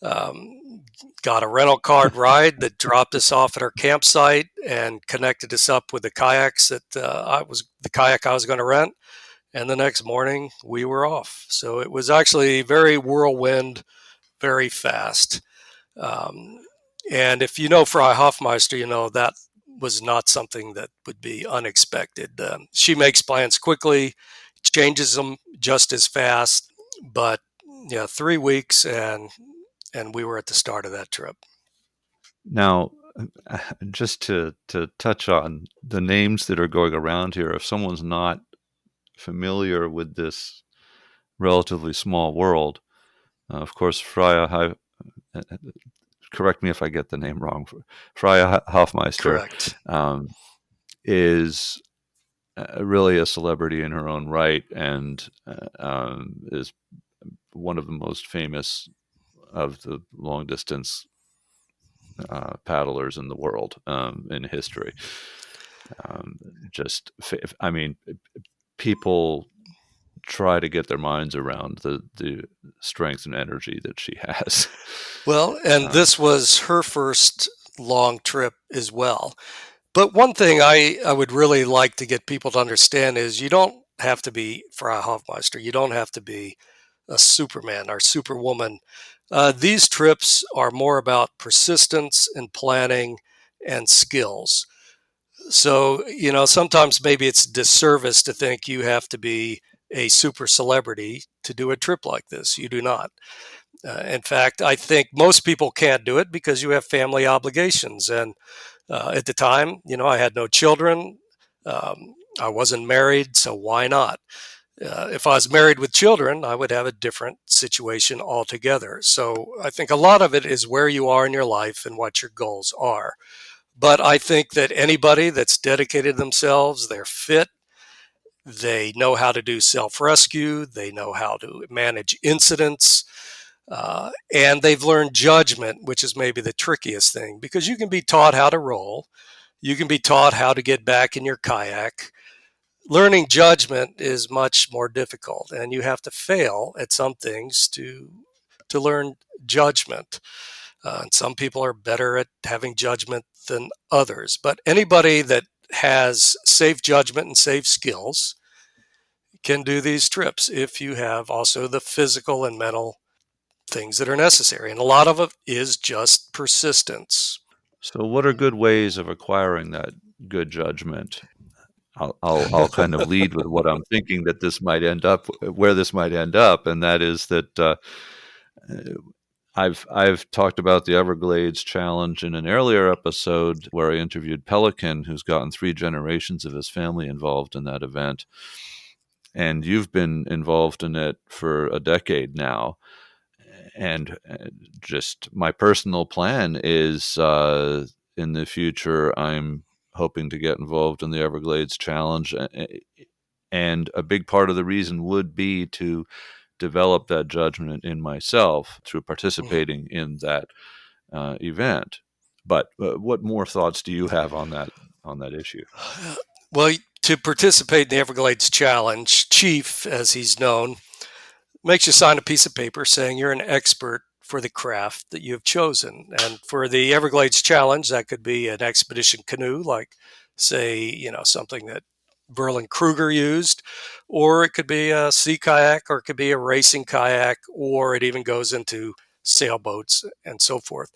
Got a rental car ride that dropped us off at our campsite and connected us up with the kayaks that the kayak I was going to rent. And the next morning we were off. So it was actually very whirlwind, very fast. Um, and if you know Fry Hoffmeister, you know that was not something that would be unexpected. She makes plans quickly, changes them just as fast. But yeah, 3 weeks and we were at the start of that trip. Now, just to touch on the names that are going around here, if someone's not familiar with this relatively small world, of course, Freya, correct me if I get the name wrong, Freya Hoffmeister Correct. Is really a celebrity in her own right, and is one of the most famous of the long distance paddlers in the world, in history. I mean, people try to get their minds around the strength and energy that she has. Well, and this was her first long trip as well. But one thing I would really like to get people to understand is you don't have to be Frau Hofmeister. You don't have to be a Superman or Superwoman. These trips are more about persistence and planning and skills. So, sometimes maybe it's disservice to think you have to be a super celebrity to do a trip like this. You do not. In fact, I think most people can't do it because you have family obligations. And at the time, I had no children. I wasn't married, so why not? If I was married with children, I would have a different situation altogether. So I think a lot of it is where you are in your life and what your goals are. But I think that anybody that's dedicated themselves, they're fit, they know how to do self rescue, they know how to manage incidents, and they've learned judgment, which is maybe the trickiest thing because you can be taught how to roll, you can be taught how to get back in your kayak. Learning judgment is much more difficult, and you have to fail at some things to learn judgment. And some people are better at having judgment than others. But anybody that has safe judgment and safe skills can do these trips if you have also the physical and mental things that are necessary. And a lot of it is just persistence. So, what are good ways of acquiring that good judgment? I'll kind of lead with what I'm thinking that this might end up, where this might end up, and that is that I've talked about the Everglades Challenge in an earlier episode where I interviewed Pelican, who's gotten 3 generations of his family involved in that event, and you've been involved in it for a decade now. And just my personal plan is, in the future, I'm hoping to get involved in the Everglades Challenge. And a big part of the reason would be to develop that judgment in myself through participating in that event. But what more thoughts do you have on that issue? Well, to participate in the Everglades Challenge, Chief, as he's known, makes you sign a piece of paper saying you're an expert for the craft that you have chosen. And for the Everglades Challenge, that could be an expedition canoe, like, say, something that Verlin Kruger used, or it could be a sea kayak, or it could be a racing kayak, or it even goes into sailboats and so forth.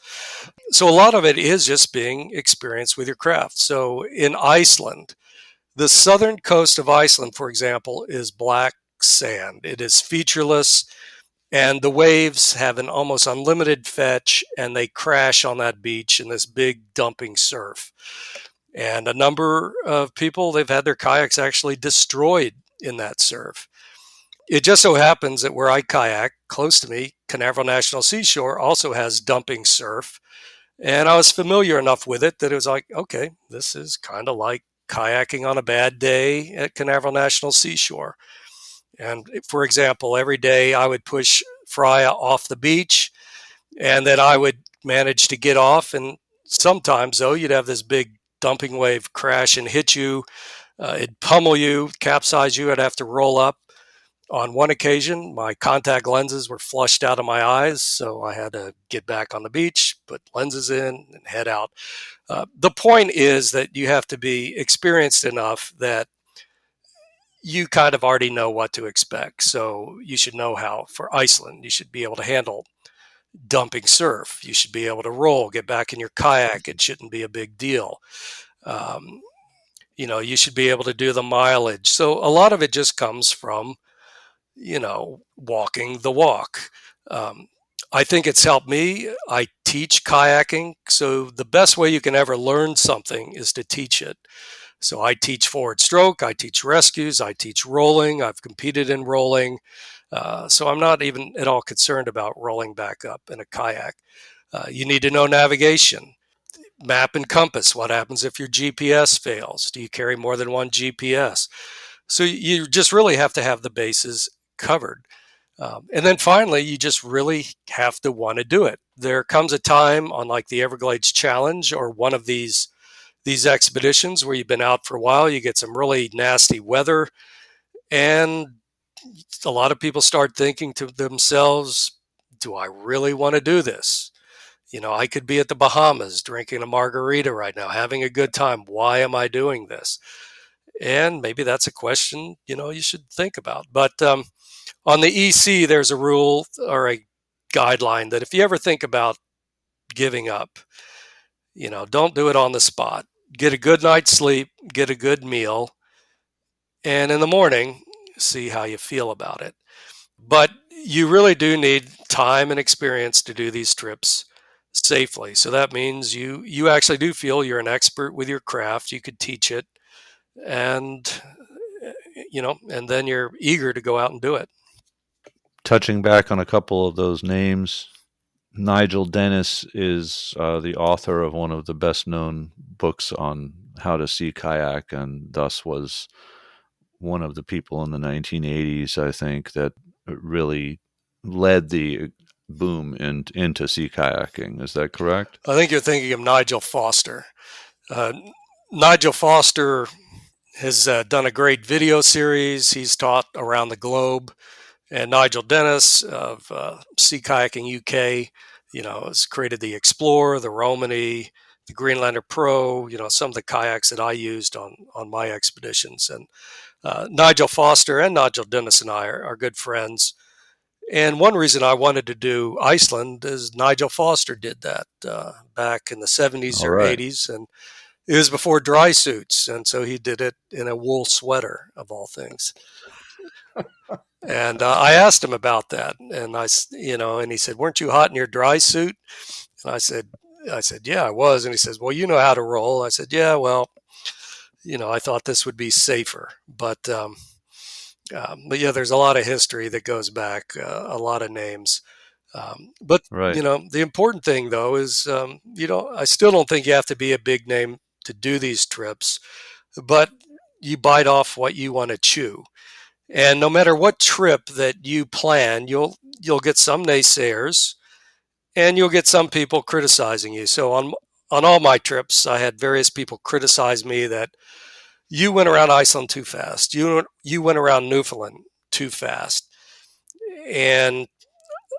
So a lot of it is just being experienced with your craft. So in Iceland, the southern coast of Iceland, for example, is black sand. It is featureless, and the waves have an almost unlimited fetch, and they crash on that beach in this big dumping surf. And a number of people, they've had their kayaks actually destroyed in that surf. It just so happens that where I kayak, close to me, Canaveral National Seashore also has dumping surf. And I was familiar enough with it that it was like, okay, this is kind of like kayaking on a bad day at Canaveral National Seashore. And for example, every day I would push Freya off the beach, and then I would manage to get off. And sometimes, though, you'd have this big dumping wave crash and hit you. It'd pummel you, capsize you. I'd have to roll up. On one occasion, my contact lenses were flushed out of my eyes, so I had to get back on the beach, put lenses in, and head out. The point is that you have to be experienced enough that you kind of already know what to expect. So you should know how, for Iceland, you should be able to handle dumping surf. You should be able to roll, get back in your kayak. It shouldn't be a big deal. Um, you should be able to do the mileage. So a lot of it just comes from walking the walk. I think it's helped me. I teach kayaking. So the best way you can ever learn something is to teach it. So I teach forward stroke, I teach rescues, I teach rolling. I've competed in rolling. So I'm not even at all concerned about rolling back up in a kayak. You need to know navigation, map and compass. What happens if your GPS fails? Do you carry more than one GPS? So you just really have to have the bases covered. And then finally, you just really have to want to do it. There comes a time on like the Everglades Challenge or one of these expeditions where you've been out for a while, you get some really nasty weather, and a lot of people start thinking to themselves, do I really want to do this? I could be at the Bahamas drinking a margarita right now, having a good time. Why am I doing this? And maybe that's a question, you should think about. But on the EC, there's a rule or a guideline that if you ever think about giving up, don't do it on the spot. Get a good night's sleep, get a good meal, and in the morning, see how you feel about it. But you really do need time and experience to do these trips safely. So that means you actually do feel you're an expert with your craft. You could teach it, and and then you're eager to go out and do it. Touching back on a couple of those names, Nigel Dennis is the author of one of the best known books on how to sea kayak, and thus was one of the people in the 1980s, I think, that really led the boom into sea kayaking. Is that correct? I think you're thinking of Nigel Foster. Nigel Foster has done a great video series. He's taught around the globe. And Nigel Dennis of Sea Kayaking UK, has created the Explorer, the Romany, the Greenlander Pro, some of the kayaks that I used on my expeditions. And Nigel Foster and Nigel Dennis and I are good friends. And one reason I wanted to do Iceland is Nigel Foster did that back in the 70s or 80s. And it was before dry suits. And so he did it in a wool sweater, of all things. And I asked him about that, and and he said, "Weren't you hot in your dry suit?" And I said, "Yeah, I was." And he says, "Well, you know how to roll." I said, "Yeah, well, I thought this would be safer, but yeah, there's a lot of history that goes back, a lot of names." But right. The important thing though is, I still don't think you have to be a big name to do these trips, but you bite off what you want to chew. And no matter what trip that you plan, you'll get some naysayers, and you'll get some people criticizing you. So on all my trips, I had various people criticize me that you went around Iceland too fast. You went around Newfoundland too fast. And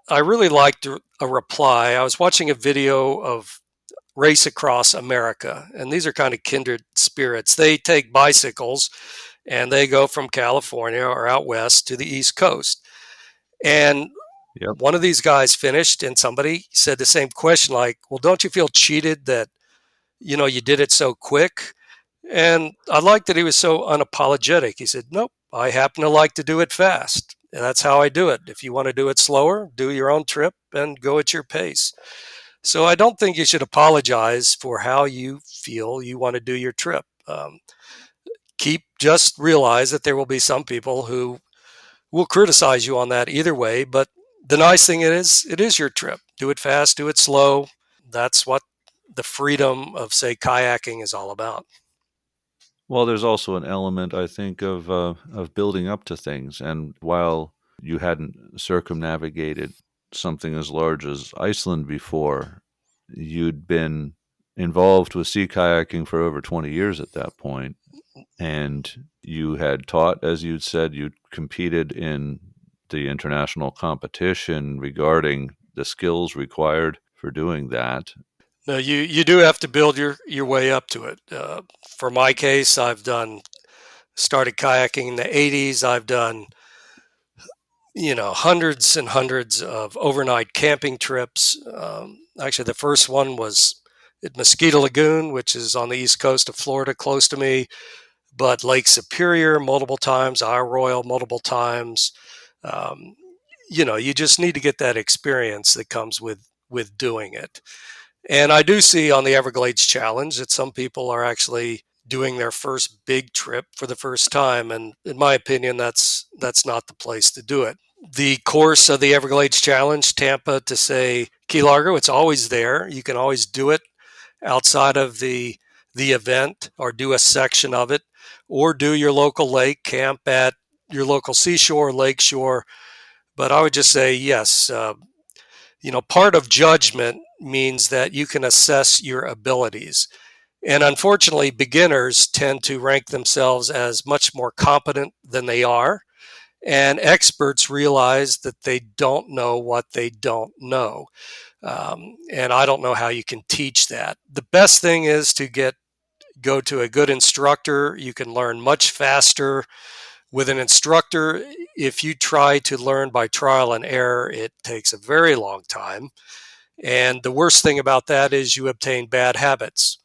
I really liked a reply. I was watching a video of Race Across America, and these are kind of kindred spirits. They take bicycles and they go from California or out west to the East Coast. And Yep. one of these guys finished, and somebody said the same question, like, well, don't you feel cheated that, you did it so quick? And I liked that he was so unapologetic. He said, nope, I happen to like to do it fast. And that's how I do it. If you want to do it slower, do your own trip and go at your pace. So I don't think you should apologize for how you feel you want to do your trip. Just realize that there will be some people who will criticize you on that either way. But the nice thing is, it is your trip. Do it fast, do it slow. That's what the freedom of, say, kayaking is all about. Well, there's also an element, I think, of building up to things. And while you hadn't circumnavigated something as large as Iceland before, you'd been involved with sea kayaking for over 20 years at that point, and you had taught, as you'd said, you'd competed in the international competition regarding the skills required for doing that. No, you do have to build your way up to it. For my case, started kayaking in the 80s. I've done hundreds and hundreds of overnight camping trips. Actually, the first one was at Mosquito Lagoon, which is on the east coast of Florida, close to me. But Lake Superior multiple times, Isle Royale multiple times. Um, you just need to get that experience that comes with doing it. And I do see on the Everglades Challenge that some people are actually doing their first big trip for the first time. And in my opinion, that's not the place to do it. The course of the Everglades Challenge, Tampa to, say, Key Largo, it's always there. You can always do it outside of the event, or do a section of it, or do your local lake, camp at your local seashore, lakeshore. But I would just say, yes, part of judgment means that you can assess your abilities. And unfortunately, beginners tend to rank themselves as much more competent than they are. And experts realize that they don't know what they don't know. And I don't know how you can teach that. The best thing is to go to a good instructor. You can learn much faster with an instructor. If you try to learn by trial and error, it takes a very long time. And the worst thing about that is you obtain bad habits.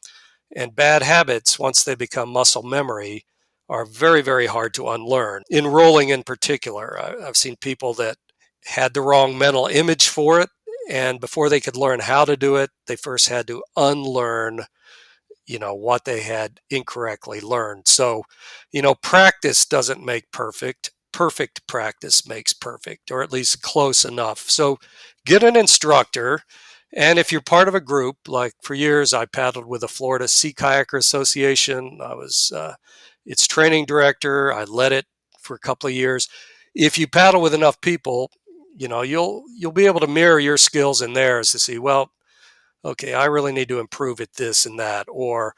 And bad habits, once they become muscle memory, are very, very hard to unlearn. In rolling in particular, I've seen people that had the wrong mental image for it. And before they could learn how to do it, they first had to unlearn what they had incorrectly learned. So, practice doesn't make perfect. Perfect practice makes perfect, or at least close enough. So get an instructor. And if you're part of a group, like for years, I paddled with the Florida Sea Kayaker Association. I was its training director. I led it for a couple of years. If you paddle with enough people, you'll be able to mirror your skills in theirs to see, well, okay, I really need to improve at this and that. Or,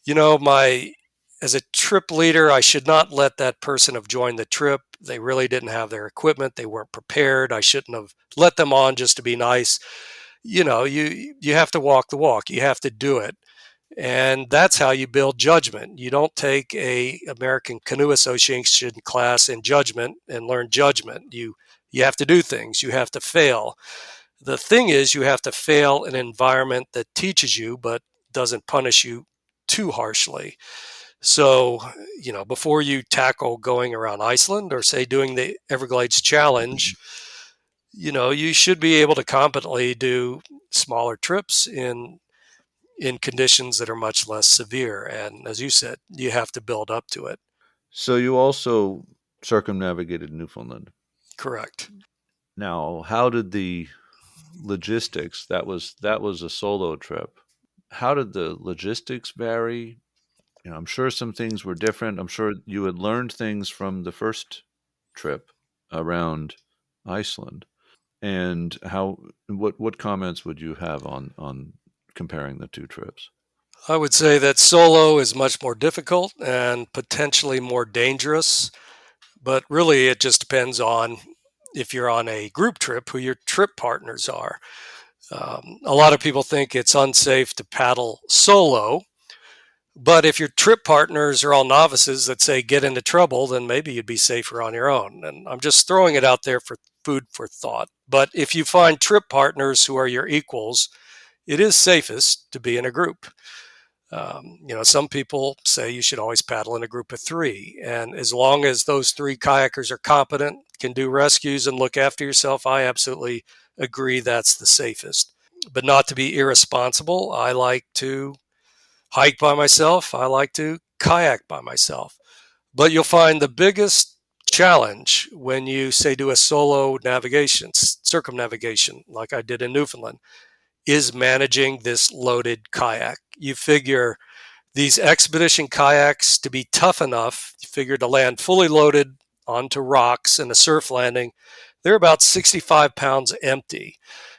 my as a trip leader, I should not let that person have joined the trip. They really didn't have their equipment. They weren't prepared. I shouldn't have let them on just to be nice. You have to walk the walk. You have to do it. And that's how you build judgment. You don't take a American Canoe Association class in judgment and learn judgment. You have to do things. You have to fail. The thing is, you have to fail in an environment that teaches you but doesn't punish you too harshly. So, before you tackle going around Iceland, or say doing the Everglades Challenge, you should be able to competently do smaller trips in conditions that are much less severe. And as you said, you have to build up to it. So you also circumnavigated Newfoundland. Correct. Now, how did the logistics, that was a solo trip. How did the logistics vary? I'm sure some things were different. I'm sure you had learned things from the first trip around Iceland. And what comments would you have on comparing the two trips? I would say that solo is much more difficult and potentially more dangerous, but really it just depends on, if you're on a group trip, who your trip partners are. A lot of people think it's unsafe to paddle solo, But if your trip partners are all novices that say get into trouble, then maybe you'd be safer on your own. And I'm just throwing it out there for food for thought. But if you find trip partners who are your equals, it is safest to be in a group. Some people say you should always paddle in a group of three. And as long as those three kayakers are competent, can do rescues and look after yourself, I absolutely agree that's the safest. But not to be irresponsible, I like to hike by myself. I like to kayak by myself. But you'll find the biggest challenge when you say do a solo navigation, circumnavigation, like I did in Newfoundland, is managing this loaded kayak. You figure these expedition kayaks to be tough enough, you figure to land fully loaded onto rocks in a surf landing, they're about 65 pounds empty.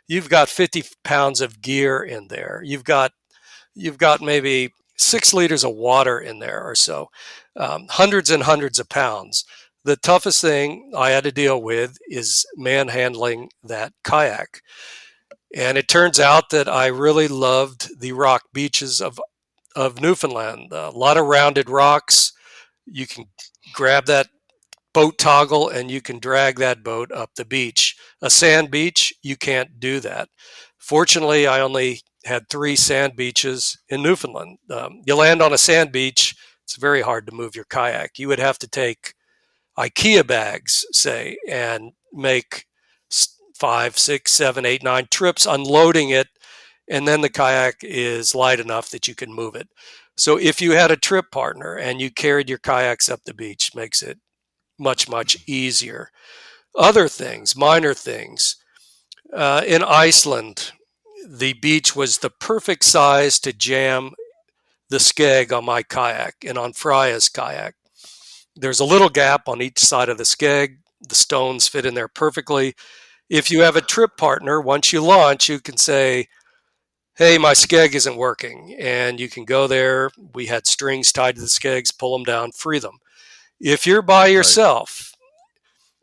You've got 50 pounds of gear in there. You've got maybe 6 liters of water in there or so, hundreds and hundreds of pounds. The toughest thing I had to deal with is manhandling that kayak. And it turns out that I really loved the rock beaches of Newfoundland. A lot of rounded rocks. You can grab that boat toggle and you can drag that boat up the beach. A sand beach, you can't do that. Fortunately, I only had 3 sand beaches in Newfoundland. You land on a sand beach, it's very hard to move your kayak. You would have to take IKEA bags, say, and make 5, 6, 7, 8, 9 trips unloading it, and then the kayak is light enough that you can move it. So if you had a trip partner and you carried your kayaks up the beach, makes it much, much easier. Other things, minor things. In Iceland, the beach was the perfect size to jam the skeg on my kayak and on Freya's kayak. There's a little gap on each side of the skeg. The stones fit in there perfectly. If you have a trip partner, once you launch, you can say, hey, my skeg isn't working. And you can go there. We had strings tied to the skegs, pull them down, free them. If you're by yourself,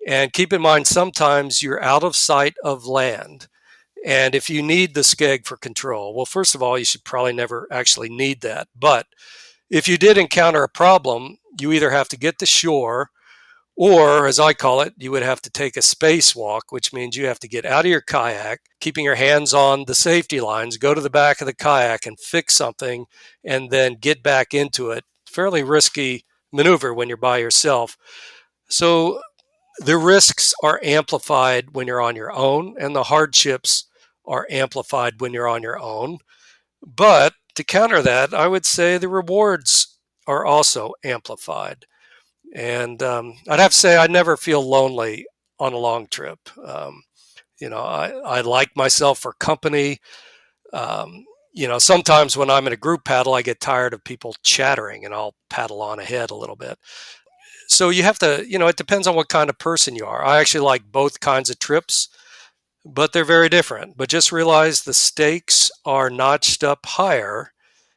and keep in mind, sometimes you're out of sight of land. And if you need the skeg for control, well, first of all, you should probably never actually need that. But if you did encounter a problem, you either have to get to shore, or as I call it, you would have to take a spacewalk, which means you have to get out of your kayak, keeping your hands on the safety lines, go to the back of the kayak and fix something, and then get back into it. Fairly risky maneuver when you're by yourself. So the risks are amplified when you're on your own, and the hardships are amplified when you're on your own. But to counter that, I would say the rewards are also amplified. And I'd have to say I never feel lonely on a long trip. I like myself for company. Sometimes when I'm in a group paddle, I get tired of people chattering and I'll paddle on ahead a little bit. So you have to, it depends on what kind of person you are. I actually like both kinds of trips, but they're very different. But just realize the stakes are notched up higher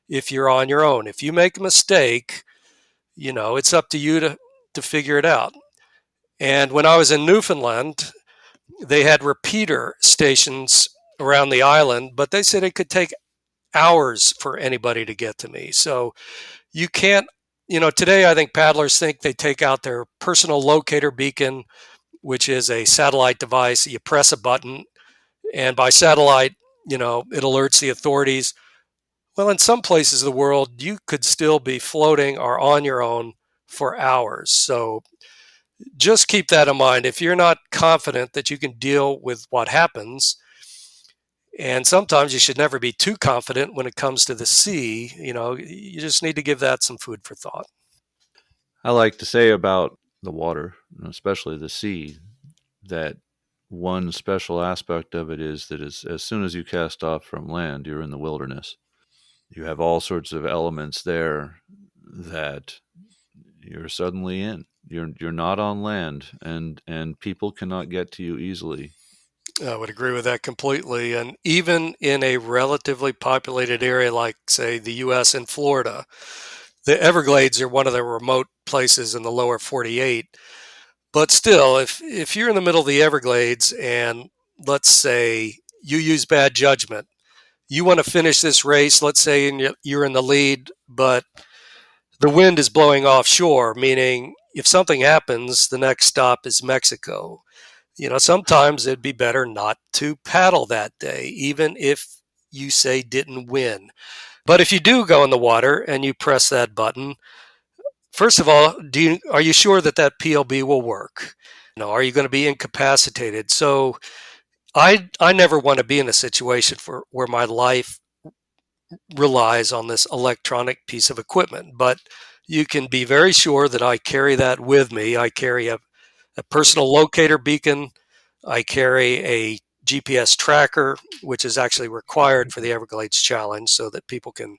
if you're on your own. If you make a mistake, it's up to you to figure it out. And when I was in Newfoundland, they had repeater stations around the island, but they said it could take hours for anybody to get to me. So you can't, today I think paddlers think they take out their personal locator beacon, which is a satellite device. You press a button, and by satellite, it alerts the authorities. Well, in some places of the world, you could still be floating or on your own for hours. So just keep that in mind. If you're not confident that you can deal with what happens, and sometimes you should never be too confident when it comes to the sea, you just need to give that some food for thought. I like to say about the water, especially the sea, that one special aspect of it is that as soon as you cast off from land, you're in the wilderness. You have all sorts of elements there that you're suddenly in. You're not on land, and people cannot get to you easily. I would agree with that completely. And even in a relatively populated area like, say, the U.S. and Florida, the Everglades are one of the remote places in the lower 48. But still, if you're in the middle of the Everglades and let's say you use bad judgment, you want to finish this race, let's say you're in the lead, but the wind is blowing offshore, meaning if something happens, the next stop is Mexico. Sometimes it'd be better not to paddle that day, even if you say didn't win. But if you do go in the water and you press that button, first of all, are you sure that PLB will work? Are you going to be incapacitated? So I never want to be in a situation where my life relies on this electronic piece of equipment. But you can be very sure that I carry that with me. I carry a personal locator beacon. I carry a GPS tracker, which is actually required for the Everglades Challenge so that people can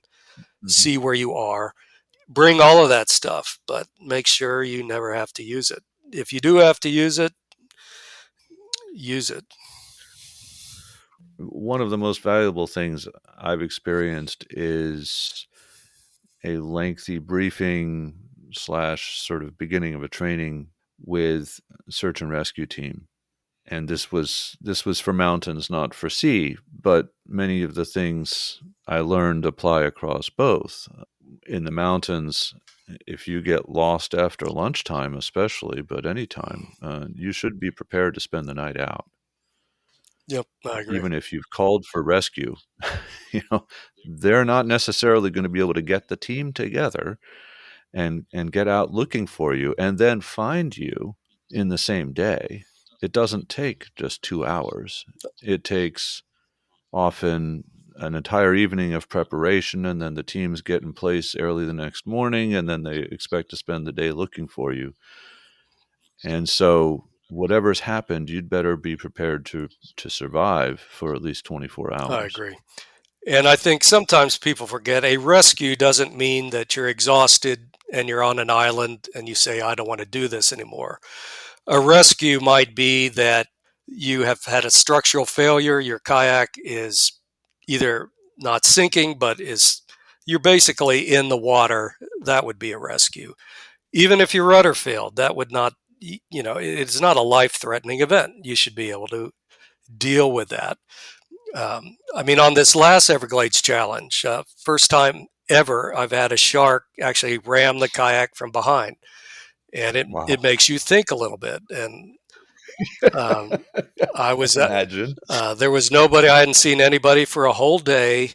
see where you are. Bring all of that stuff, but make sure you never have to use it. If you do have to use it, use it. One of the most valuable things I've experienced is a lengthy briefing / sort of beginning of a training with search and rescue team. And this was for mountains, not for sea, but many of the things I learned apply across both. In the mountains, if you get lost after lunchtime, especially, but anytime, you should be prepared to spend the night out. Yep, I agree. Even if you've called for rescue, they're not necessarily going to be able to get the team together and get out looking for you and then find you in the same day. It doesn't take just 2 hours. It takes often an entire evening of preparation, and then the teams get in place early the next morning, and then they expect to spend the day looking for you. And so whatever's happened, you'd better be prepared to survive for at least 24 hours. I agree. And I think sometimes people forget a rescue doesn't mean that you're exhausted and you're on an island and you say, I don't want to do this anymore. A rescue might be that you have had a structural failure, your kayak is either not sinking, but you're basically in the water. That would be a rescue. Even if your rudder failed, that would not, it's not a life-threatening event. You should be able to deal with that. On this last Everglades Challenge, first time ever, I've had a shark actually ram the kayak from behind. And it makes you think a little bit. And I was there was nobody. I hadn't seen anybody for a whole day.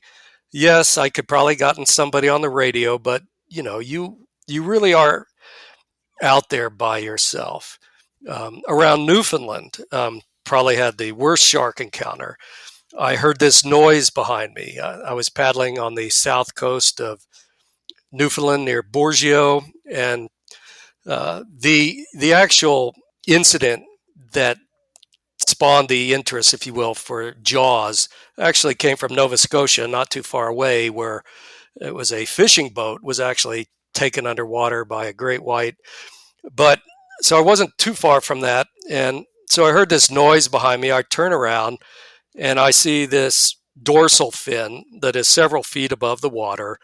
Yes, I could probably gotten somebody on the radio, but you really are out there by yourself. Around Newfoundland, probably had the worst shark encounter. I heard this noise behind me. I was paddling on the south coast of Newfoundland near Borgio, and the actual incident that spawned the interest, if you will, for Jaws actually came from Nova Scotia, not too far away, where it was a fishing boat was actually taken underwater by a great white. But so I wasn't too far from that, and so I heard this noise behind me. I turn around and I see this dorsal fin that is several feet above the water,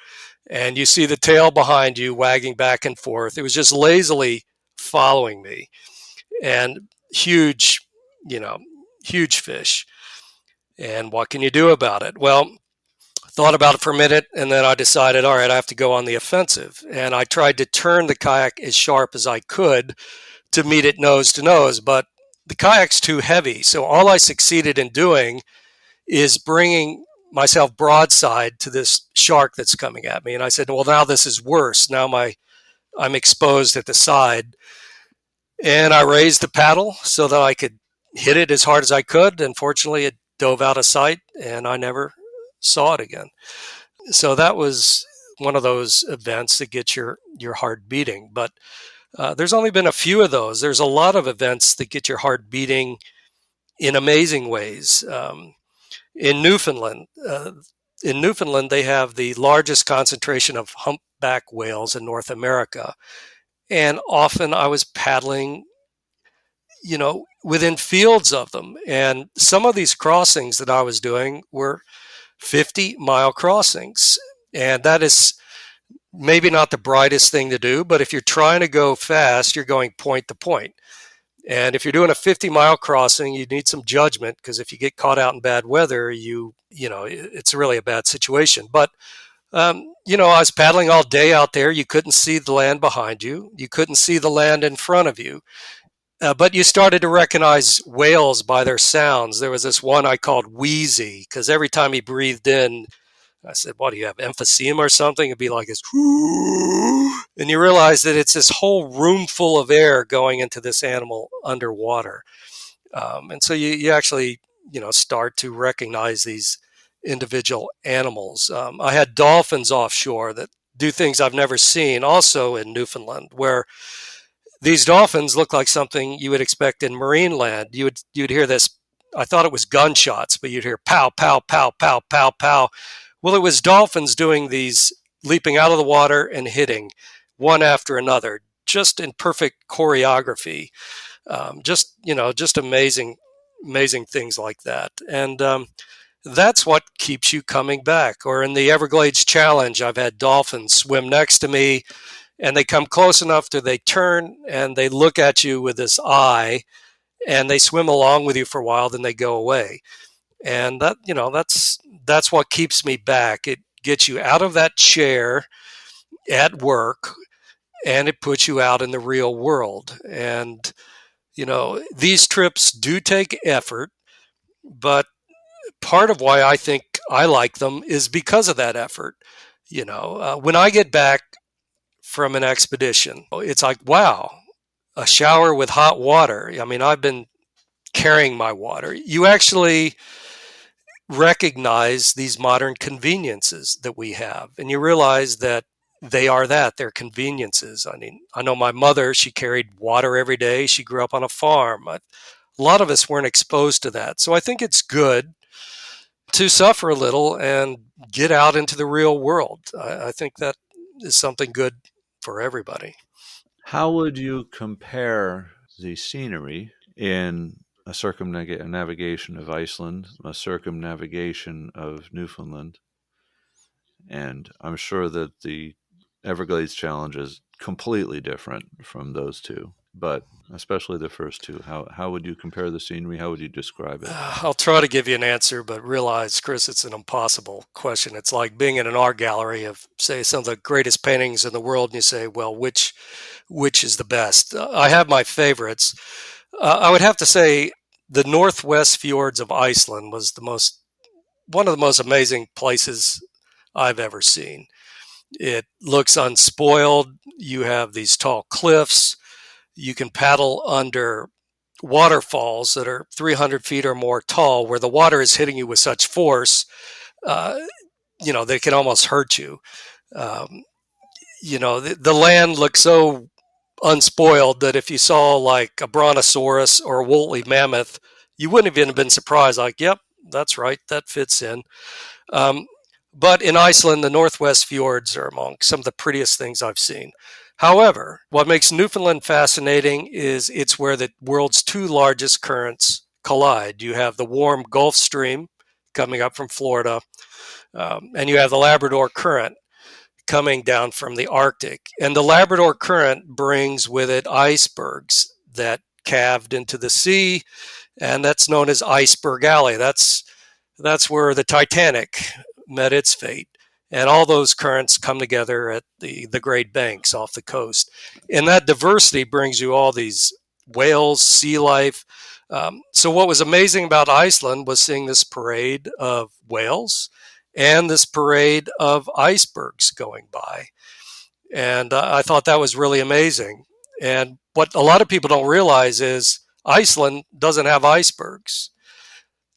and you see the tail behind you wagging back and forth. It was just lazily following me, and huge fish. And what can you do about it? Well, I thought about it for a minute, and then I decided, all right, I have to go on the offensive. And I tried to turn the kayak as sharp as I could to meet it nose to nose, but the kayak's too heavy. So all I succeeded in doing is bringing myself broadside to this shark that's coming at me. And I said, well, now this is worse. Now I'm exposed at the side. And I raised the paddle so that I could hit it as hard as I could. Unfortunately, it dove out of sight and I never saw it again. So that was one of those events that gets your heart beating. But there's only been a few of those. There's a lot of events that get your heart beating in amazing ways. In Newfoundland, they have the largest concentration of humpback whales in North America. And often I was paddling, within fields of them. And some of these crossings that I was doing were 50-mile crossings. And that is maybe not the brightest thing to do, but if you're trying to go fast, you're going point to point. And if you're doing a 50-mile crossing, you need some judgment, because if you get caught out in bad weather, it's really a bad situation. But I was paddling all day out there. You couldn't see the land behind you. You couldn't see the land in front of you. But you started to recognize whales by their sounds. There was this one I called Wheezy, because every time he breathed in, I said, "What, do you have emphysema or something?" It'd be like this, and you realize that it's this whole room full of air going into this animal underwater. And so you actually, start to recognize these individual animals. I had dolphins offshore that do things I've never seen, also in Newfoundland, where these dolphins look like something you would expect in marine land. You'd hear this. I thought it was gunshots, but you'd hear pow, pow, pow, pow, pow, pow. Well, it was dolphins doing these, leaping out of the water and hitting one after another, just in perfect choreography. Just amazing, amazing things like that. And that's what keeps you coming back. Or in the Everglades Challenge, I've had dolphins swim next to me, and they come close enough to they turn and they look at you with this eye, and they swim along with you for a while, then they go away. And that's what keeps me back. It gets you out of that chair at work, and it puts you out in the real world. And these trips do take effort, but part of why I think I like them is because of that effort. When I get back from an expedition, it's like, wow, a shower with hot water. I mean, I've been carrying my water. You actually recognize these modern conveniences that we have, and you realize that they're conveniences. I mean, I know my mother, she carried water every day. She grew up on a farm. A lot of us weren't exposed to that. So I think it's good to suffer a little and get out into the real world. I think that is something good for everybody. How would you compare the scenery in a circumnavigation of Iceland, a circumnavigation of Newfoundland? And I'm sure that the Everglades Challenge is completely different from those two, but especially the first two. How would you compare the scenery? How would you describe it? I'll try to give you an answer, but realize, Chris, it's an impossible question. It's like being in an art gallery of, say, some of the greatest paintings in the world, and you say, well, which is the best? I have my favorites. I would have to say the northwest fjords of Iceland was one of the most amazing places I've ever seen. It looks unspoiled. You have these tall cliffs. You can paddle under waterfalls that are 300 feet or more tall, where the water is hitting you with such force, they can almost hurt you. The land looks so unspoiled that if you saw like a brontosaurus or a woolly mammoth, you wouldn't have even been surprised. Like, yep, that's right, that fits in. But in Iceland, the northwest fjords are among some of the prettiest things I've seen. However, what makes Newfoundland fascinating is it's where the world's two largest currents collide. You have the warm Gulf Stream coming up from Florida, and you have the Labrador Current coming down from the Arctic. And the Labrador Current brings with it icebergs that calved into the sea, and that's known as Iceberg Alley. That's where the Titanic met its fate. And all those currents come together at the Great Banks off the coast. And that diversity brings you all these whales, sea life. So what was amazing about Iceland was seeing this parade of whales and this parade of icebergs going by. And I thought that was really amazing. And what a lot of people don't realize is Iceland doesn't have icebergs.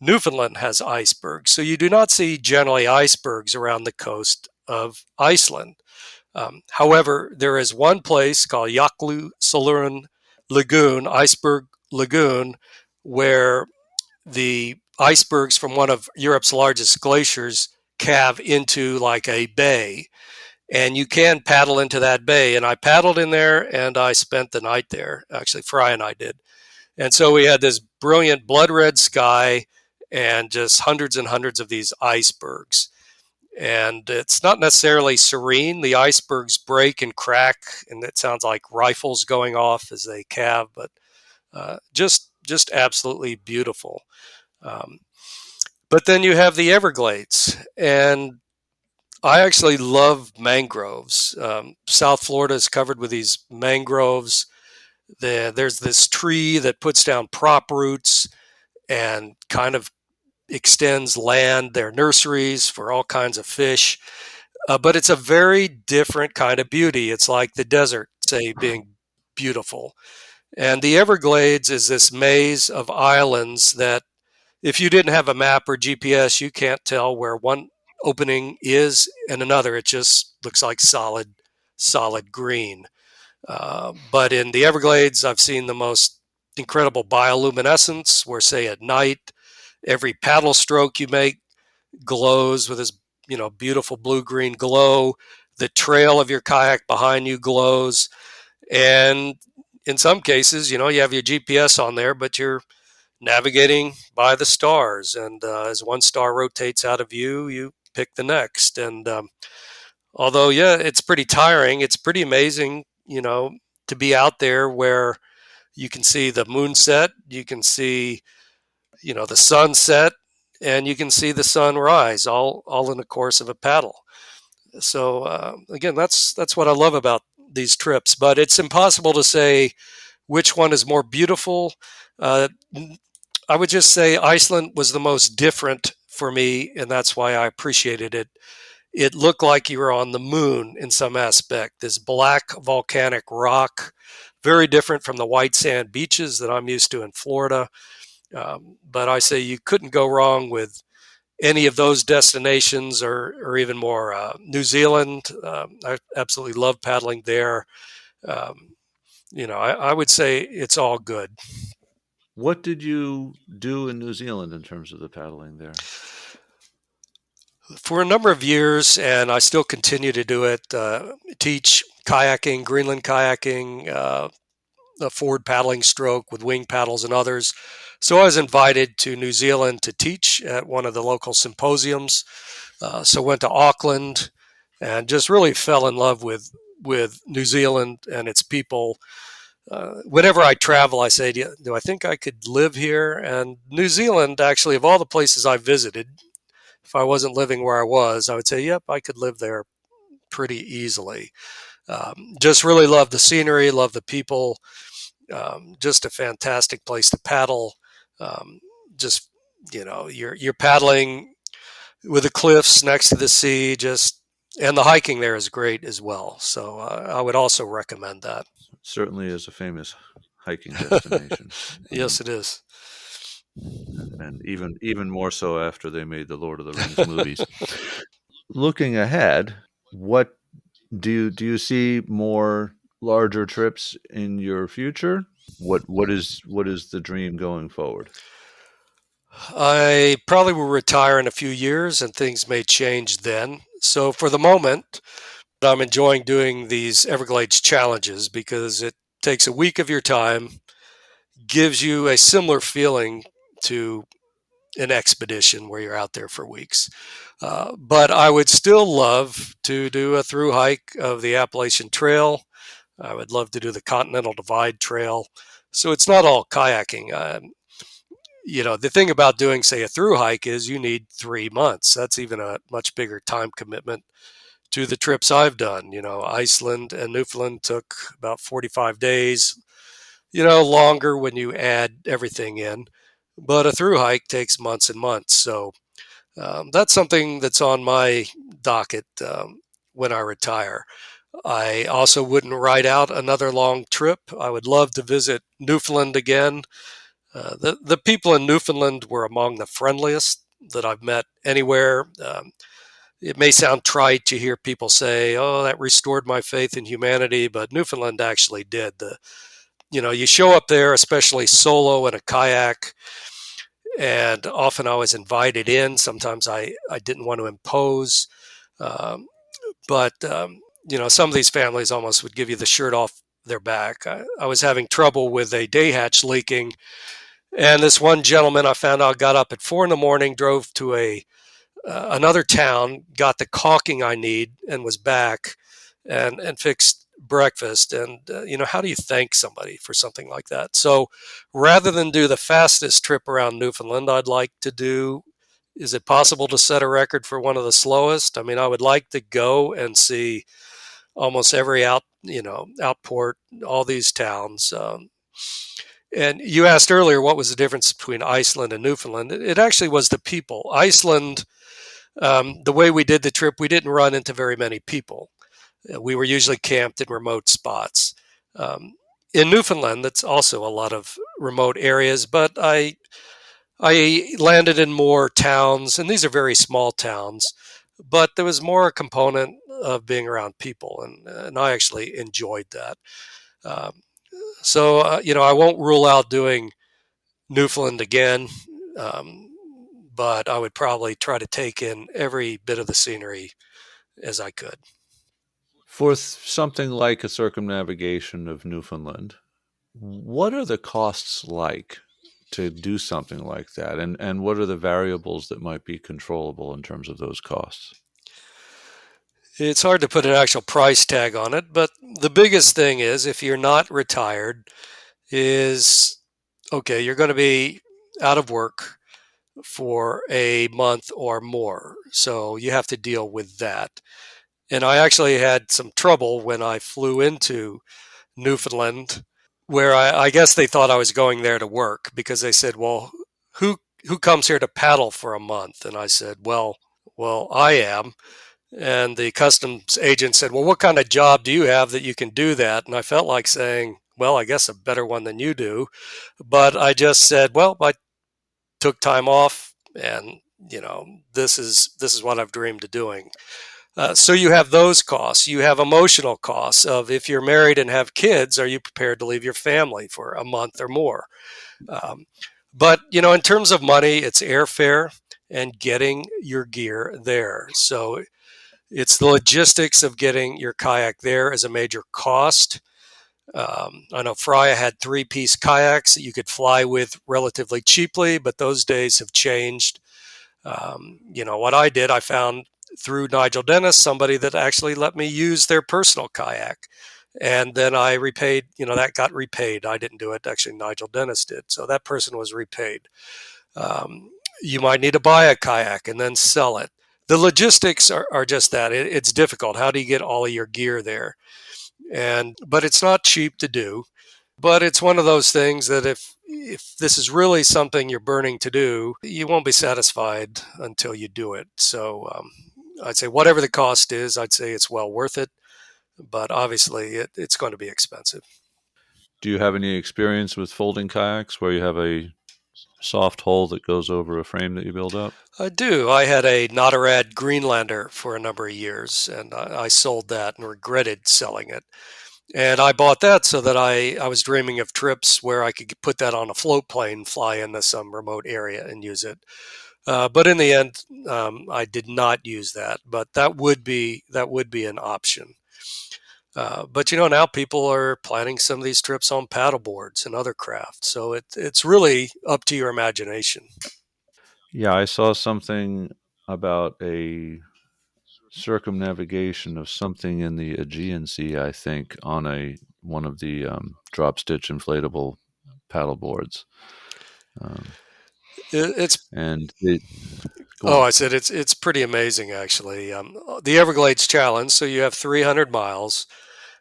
Newfoundland has icebergs. So you do not see generally icebergs around the coast of Iceland. However, there is one place called Jökulsárlón Lagoon, Iceberg Lagoon, where the icebergs from one of Europe's largest glaciers calve into like a bay. And you can paddle into that bay. And I paddled in there and I spent the night there. Actually, Fry and I did. And so we had this brilliant blood red sky and just hundreds and hundreds of these icebergs. And it's not necessarily serene. The icebergs break and crack, and it sounds like rifles going off as they calve. But Just absolutely beautiful. Um, but then you have the Everglades, and I actually love mangroves. South Florida is covered with these mangroves. There's this tree that puts down prop roots and kind of extends land. There are nurseries for all kinds of fish, but it's a very different kind of beauty. It's like the desert, say, being beautiful. And the Everglades is this maze of islands that if you didn't have a map or GPS, you can't tell where one opening is and another. It just looks like solid green. But in the Everglades, I've seen the most incredible bioluminescence where, say, at night, every paddle stroke you make glows with this, beautiful blue-green glow. The trail of your kayak behind you glows. And in some cases, you have your GPS on there, but you're navigating by the stars. And as one star rotates out of view, you pick the next. And although, yeah, it's pretty tiring, it's pretty amazing, to be out there where you can see the moon set, you can see, the sunset, and you can see the sunrise all in the course of a paddle. So again, that's what I love about these trips. But it's impossible to say which one is more beautiful. Uh, I would just say Iceland was the most different for me, and that's why I appreciated it. It looked like you were on the moon in some aspect. This black volcanic rock, very different from the white sand beaches that I'm used to in Florida. But I say you couldn't go wrong with any of those destinations, or even more. New Zealand, I absolutely love paddling there. I would say it's all good. What did you do in New Zealand in terms of the paddling there? For a number of years, and I still continue to do it, teach kayaking, Greenland kayaking, a forward paddling stroke with wing paddles and others. So I was invited to New Zealand to teach at one of the local symposiums. So went to Auckland and just really fell in love with New Zealand and its people. Whenever I travel, I say, do I think I could live here? And New Zealand, actually, of all the places I visited, if I wasn't living where I was, I would say, yep, I could live there pretty easily. Just really love the scenery, love the people. Just a fantastic place to paddle. Just you're paddling with the cliffs next to the sea. And the hiking there is great as well. So I would also recommend that. Certainly is a famous hiking destination. Yes, it is. And even more so after they made the Lord of the Rings movies. Looking ahead, what do you see more larger trips in your future? What is the dream going forward? I probably will retire in a few years, and things may change then. So for the moment, I'm enjoying doing these Everglades challenges because it takes a week of your time, gives you a similar feeling to an expedition where you're out there for weeks. But I would still love to do a through hike of the Appalachian Trail. I would love to do the Continental Divide Trail. So it's not all kayaking. The thing about doing, say, a through hike is you need 3 months. That's even a much bigger time commitment to the trips I've done. Iceland and Newfoundland took about 45 days, longer when you add everything in. But a through hike takes months and months. So that's something that's on my docket when I retire. I also wouldn't ride out another long trip. I would love to visit Newfoundland again. The people in Newfoundland were among the friendliest that I've met anywhere. It may sound trite to hear people say, "Oh, that restored my faith in humanity," but Newfoundland actually did. You show up there, especially solo in a kayak, and often I was invited in. Sometimes I didn't want to impose, but some of these families almost would give you the shirt off their back. I was having trouble with a day hatch leaking, and this one gentleman I found out got up at 4 in the morning, drove to another town, got the caulking I need, and was back and fixed breakfast. And, how do you thank somebody for something like that? So rather than do the fastest trip around Newfoundland, I'd like to do, is it possible to set a record for one of the slowest? I mean, I would like to go and see almost every outport, all these towns. And you asked earlier what was the difference between Iceland and Newfoundland. It actually was the people. Iceland, the way we did the trip, we didn't run into very many people. We were usually camped in remote spots. Um, in Newfoundland, that's also a lot of remote areas, but I landed in more towns, and these are very small towns, but there was more a component of being around people, and I actually enjoyed that. Um, I won't rule out doing Newfoundland again, um, but I would probably try to take in every bit of the scenery as I could. For something like a circumnavigation of Newfoundland, what are the costs like to do something like that? And what are the variables that might be controllable in terms of those costs? It's hard to put an actual price tag on it, but the biggest thing is if you're not retired, is okay, you're going to be out of work for a month or more. So you have to deal with that. And I actually had some trouble when I flew into Newfoundland, where I guess they thought I was going there to work because they said, "Well, who comes here to paddle for a month?" And I said, "Well, I am." And the customs agent said, "Well, what kind of job do you have that you can do that?" And I felt like saying, "Well, I guess a better one than you do." But I just said, "Well, I took time off, and this is what I've dreamed of doing." So you have those costs. You have emotional costs of if you're married and have kids, are you prepared to leave your family for a month or more? Um, but in terms of money, it's airfare and getting your gear there. So it's the logistics of getting your kayak there as a major cost. I know Freya had three-piece kayaks that you could fly with relatively cheaply, but those days have changed. What I did, I found through Nigel Dennis somebody that actually let me use their personal kayak. And then I repaid, that got repaid. I didn't do it. Actually, Nigel Dennis did. So that person was repaid. Um, you might need to buy a kayak and then sell it. The logistics are just that. It's difficult. How do you get all of your gear there? But it's not cheap to do. But it's one of those things that if this is really something you're burning to do, you won't be satisfied until you do it. So I'd say whatever the cost is, I'd say it's well worth it. But obviously, it's going to be expensive. Do you have any experience with folding kayaks where you have a soft hull that goes over a frame that you build up? I do. I had a Notarad Greenlander for a number of years, and I sold that and regretted selling it. And I bought that so that I was dreaming of trips where I could put that on a float plane, fly into some remote area and use it. But in the end, I did not use that. But that would be an option. But now people are planning some of these trips on paddle boards and other craft. So it's really up to your imagination. Yeah, I saw something about a circumnavigation of something in the Aegean Sea, I think, on a one of the drop stitch inflatable paddle boards. Um, It's and it, Go Oh, on. I said it's pretty amazing actually. The Everglades Challenge. So you have 300 miles.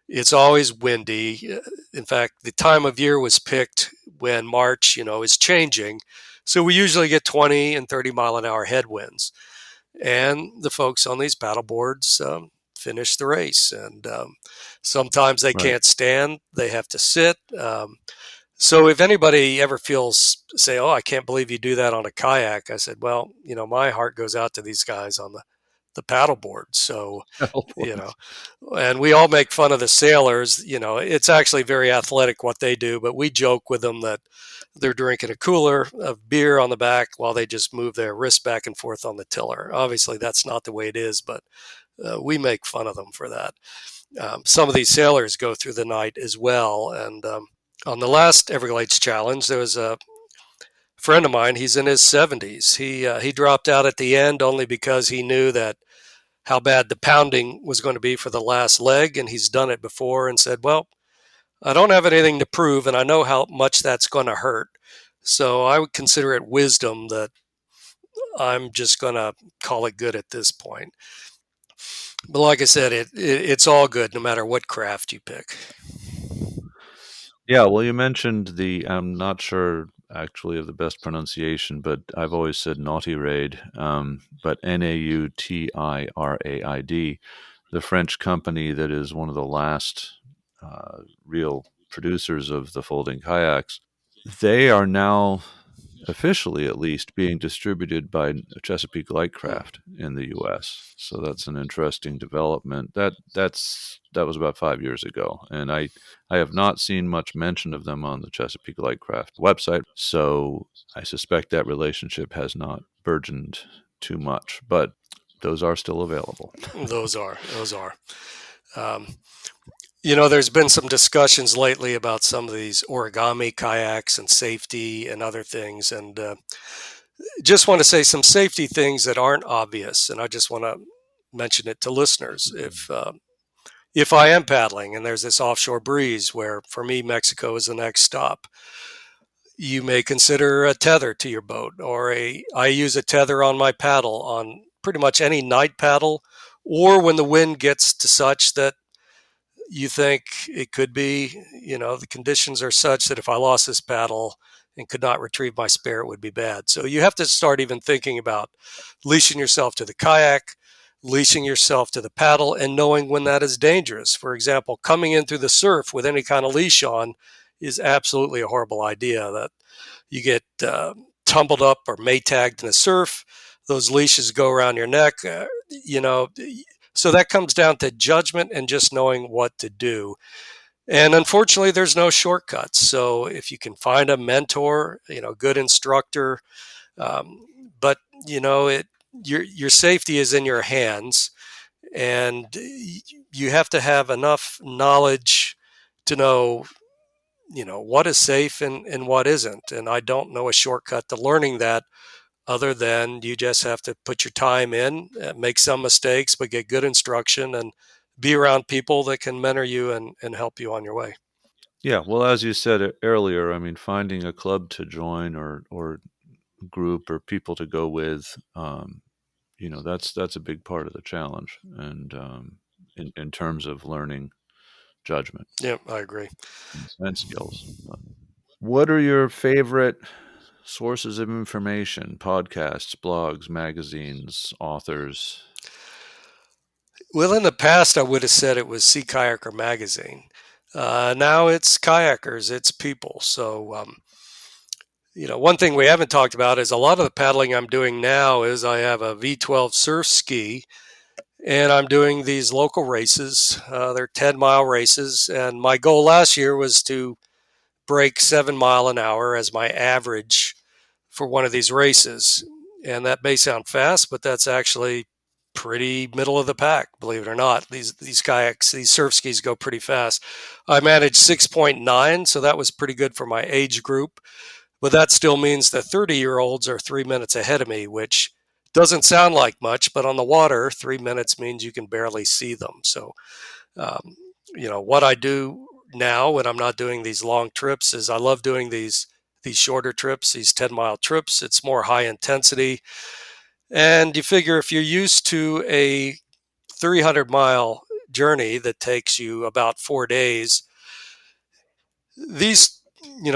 It's always windy. In fact, the time of year was picked when March, is changing. So we usually get 20 and 30-mile-an-hour headwinds. And the folks on these paddle boards finish the race. And sometimes they Right. can't stand, they have to sit. So if anybody ever say, "Oh, I can't believe you do that on a kayak," I said, "Well, my heart goes out to these guys on the paddle board." So, Paddle you know, boards. and we all make fun of the sailors. It's actually very athletic what they do, but we joke with them that they're drinking a cooler of beer on the back while they just move their wrists back and forth on the tiller. Obviously, that's not the way it is, but we make fun of them for that. Some of these sailors go through the night as well. And on the last Everglades Challenge, there was a friend of mine. He's in his 70s. He dropped out at the end only because he knew that how bad the pounding was going to be for the last leg, and he's done it before and said, well, I don't have anything to prove, and I know how much that's going to hurt. So I would consider it wisdom that I'm just going to call it good at this point. But like I said, it's all good no matter what craft you pick. Yeah, well, you mentioned I'm not sure actually of the best pronunciation, but I've always said Nautiraid, but Nautiraid, the French company that is one of the last real producers of the folding kayaks. They are now officially, at least, being distributed by Chesapeake Lightcraft in the U.S. So that's an interesting development. That was about 5 years ago, and I have not seen much mention of them on the Chesapeake Lightcraft website. So I suspect that relationship has not burgeoned too much, but those are still available. Those are. There's been some discussions lately about some of these origami kayaks and safety and other things. And just want to say some safety things that aren't obvious. And I just want to mention it to listeners. If I am paddling and there's this offshore breeze where, for me, Mexico is the next stop, you may consider a tether to your boat, or I use a tether on my paddle on pretty much any night paddle, or when the wind gets to such that you think it could be, the conditions are such that if I lost this paddle and could not retrieve my spare, it would be bad. So you have to start even thinking about leashing yourself to the kayak, leashing yourself to the paddle, and knowing when that is dangerous. For example, coming in through the surf with any kind of leash on is absolutely a horrible idea. That you get tumbled up or maytagged in the surf, those leashes go around your neck, so that comes down to judgment and just knowing what to do. And unfortunately, there's no shortcuts. So if you can find a mentor, good instructor, but your safety is in your hands, and you have to have enough knowledge to know, what is safe and what isn't. And I don't know a shortcut to learning that, other than you just have to put your time in, make some mistakes, but get good instruction and be around people that can mentor you and help you on your way. Yeah, well, as you said earlier, I mean, finding a club to join or group or people to go with, that's a big part of the challenge, and in terms of learning judgment. Yeah, I agree. And skills. What are your favorite sources of information? Podcasts, blogs, magazines, authors? Well, in the past, I would have said it was Sea Kayaker magazine. Now it's kayakers, it's people. So, one thing we haven't talked about is a lot of the paddling I'm doing now is I have a V12 surf ski, and I'm doing these local races. They're 10-mile races, and my goal last year was to break 7 mile an hour as my average for one of these races. And that may sound fast, but that's actually pretty middle of the pack, believe it or not. These kayaks, these surf skis go pretty fast. I managed 6.9, so that was pretty good for my age group. But that still means the 30-year-olds are 3 minutes ahead of me, which doesn't sound like much, but on the water, 3 minutes means you can barely see them. So, what I do now when I'm not doing these long trips is I love doing these shorter trips, these 10-mile trips. It's more high intensity. And you figure if you're used to a 300-mile journey that takes you about 4 days, these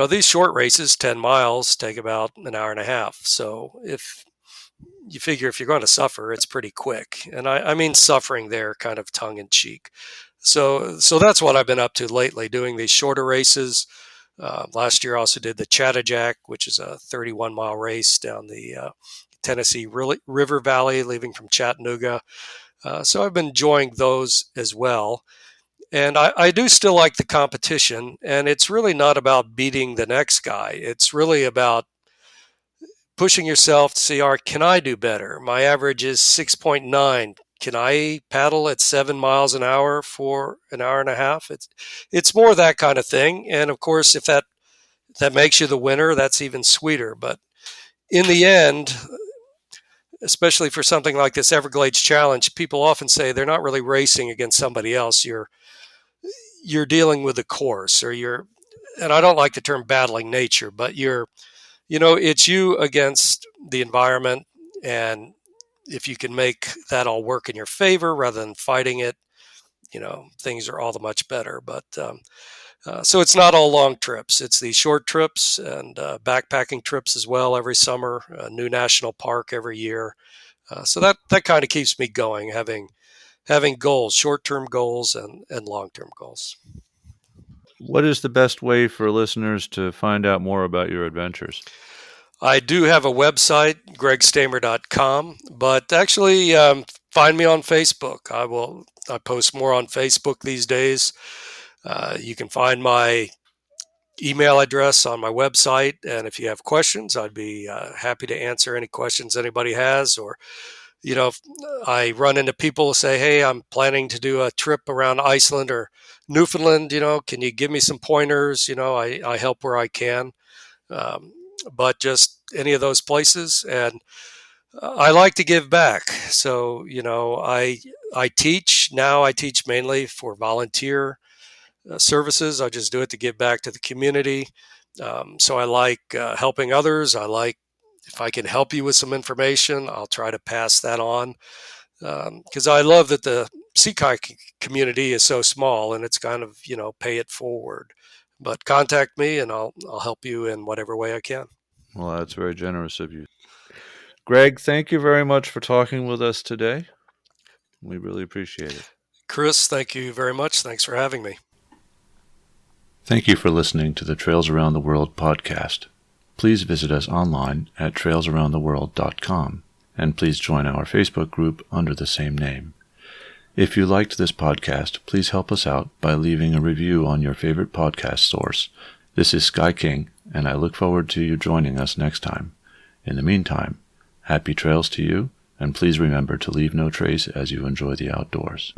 these short races, 10 miles, take about an hour and a half. So if you figure if you're going to suffer, it's pretty quick. And I mean suffering there kind of tongue in cheek. So that's what I've been up to lately, doing these shorter races. Last year I also did the Chattajack, which is a 31-mile race down the Tennessee River Valley, leaving from Chattanooga. So I've been enjoying those as well. And I do still like the competition, and it's really not about beating the next guy. It's really about pushing yourself to see, can I do better? My average is 6.9. Can I paddle at 7 miles an hour for an hour and a half? It's more that kind of thing. And of course, if that makes you the winner, that's even sweeter. But in the end, especially for something like this Everglades Challenge, people often say they're not really racing against somebody else. You're dealing with the course, or and I don't like the term battling nature, but it's you against the environment. And if you can make that all work in your favor rather than fighting it, things are all the much better. But so it's not all long trips. It's these short trips and backpacking trips as well every summer, a new national park every year. So that kind of keeps me going, having goals, short-term goals and long-term goals. What is the best way for listeners to find out more about your adventures? I do have a website, gregstamer.com, but actually find me on Facebook. I post more on Facebook these days. You can find my email address on my website, and if you have questions, I'd be happy to answer any questions anybody has. Or if I run into people who say, hey, I'm planning to do a trip around Iceland or Newfoundland, can you give me some pointers? I help where I can. But just any of those places. And I like to give back. So, I teach now. I teach mainly for volunteer services. I just do it to give back to the community. So I like helping others. I like, if I can help you with some information, I'll try to pass that on, because I love that the sea kayak community is so small, and it's kind of, pay it forward. But contact me and I'll help you in whatever way I can. Well, that's very generous of you. Greg, thank you very much for talking with us today. We really appreciate it. Chris, thank you very much. Thanks for having me. Thank you for listening to the Trails Around the World podcast. Please visit us online at trailsaroundtheworld.com, and please join our Facebook group under the same name. If you liked this podcast, please help us out by leaving a review on your favorite podcast source. This is Sky King, and I look forward to you joining us next time. In the meantime, happy trails to you, and please remember to leave no trace as you enjoy the outdoors.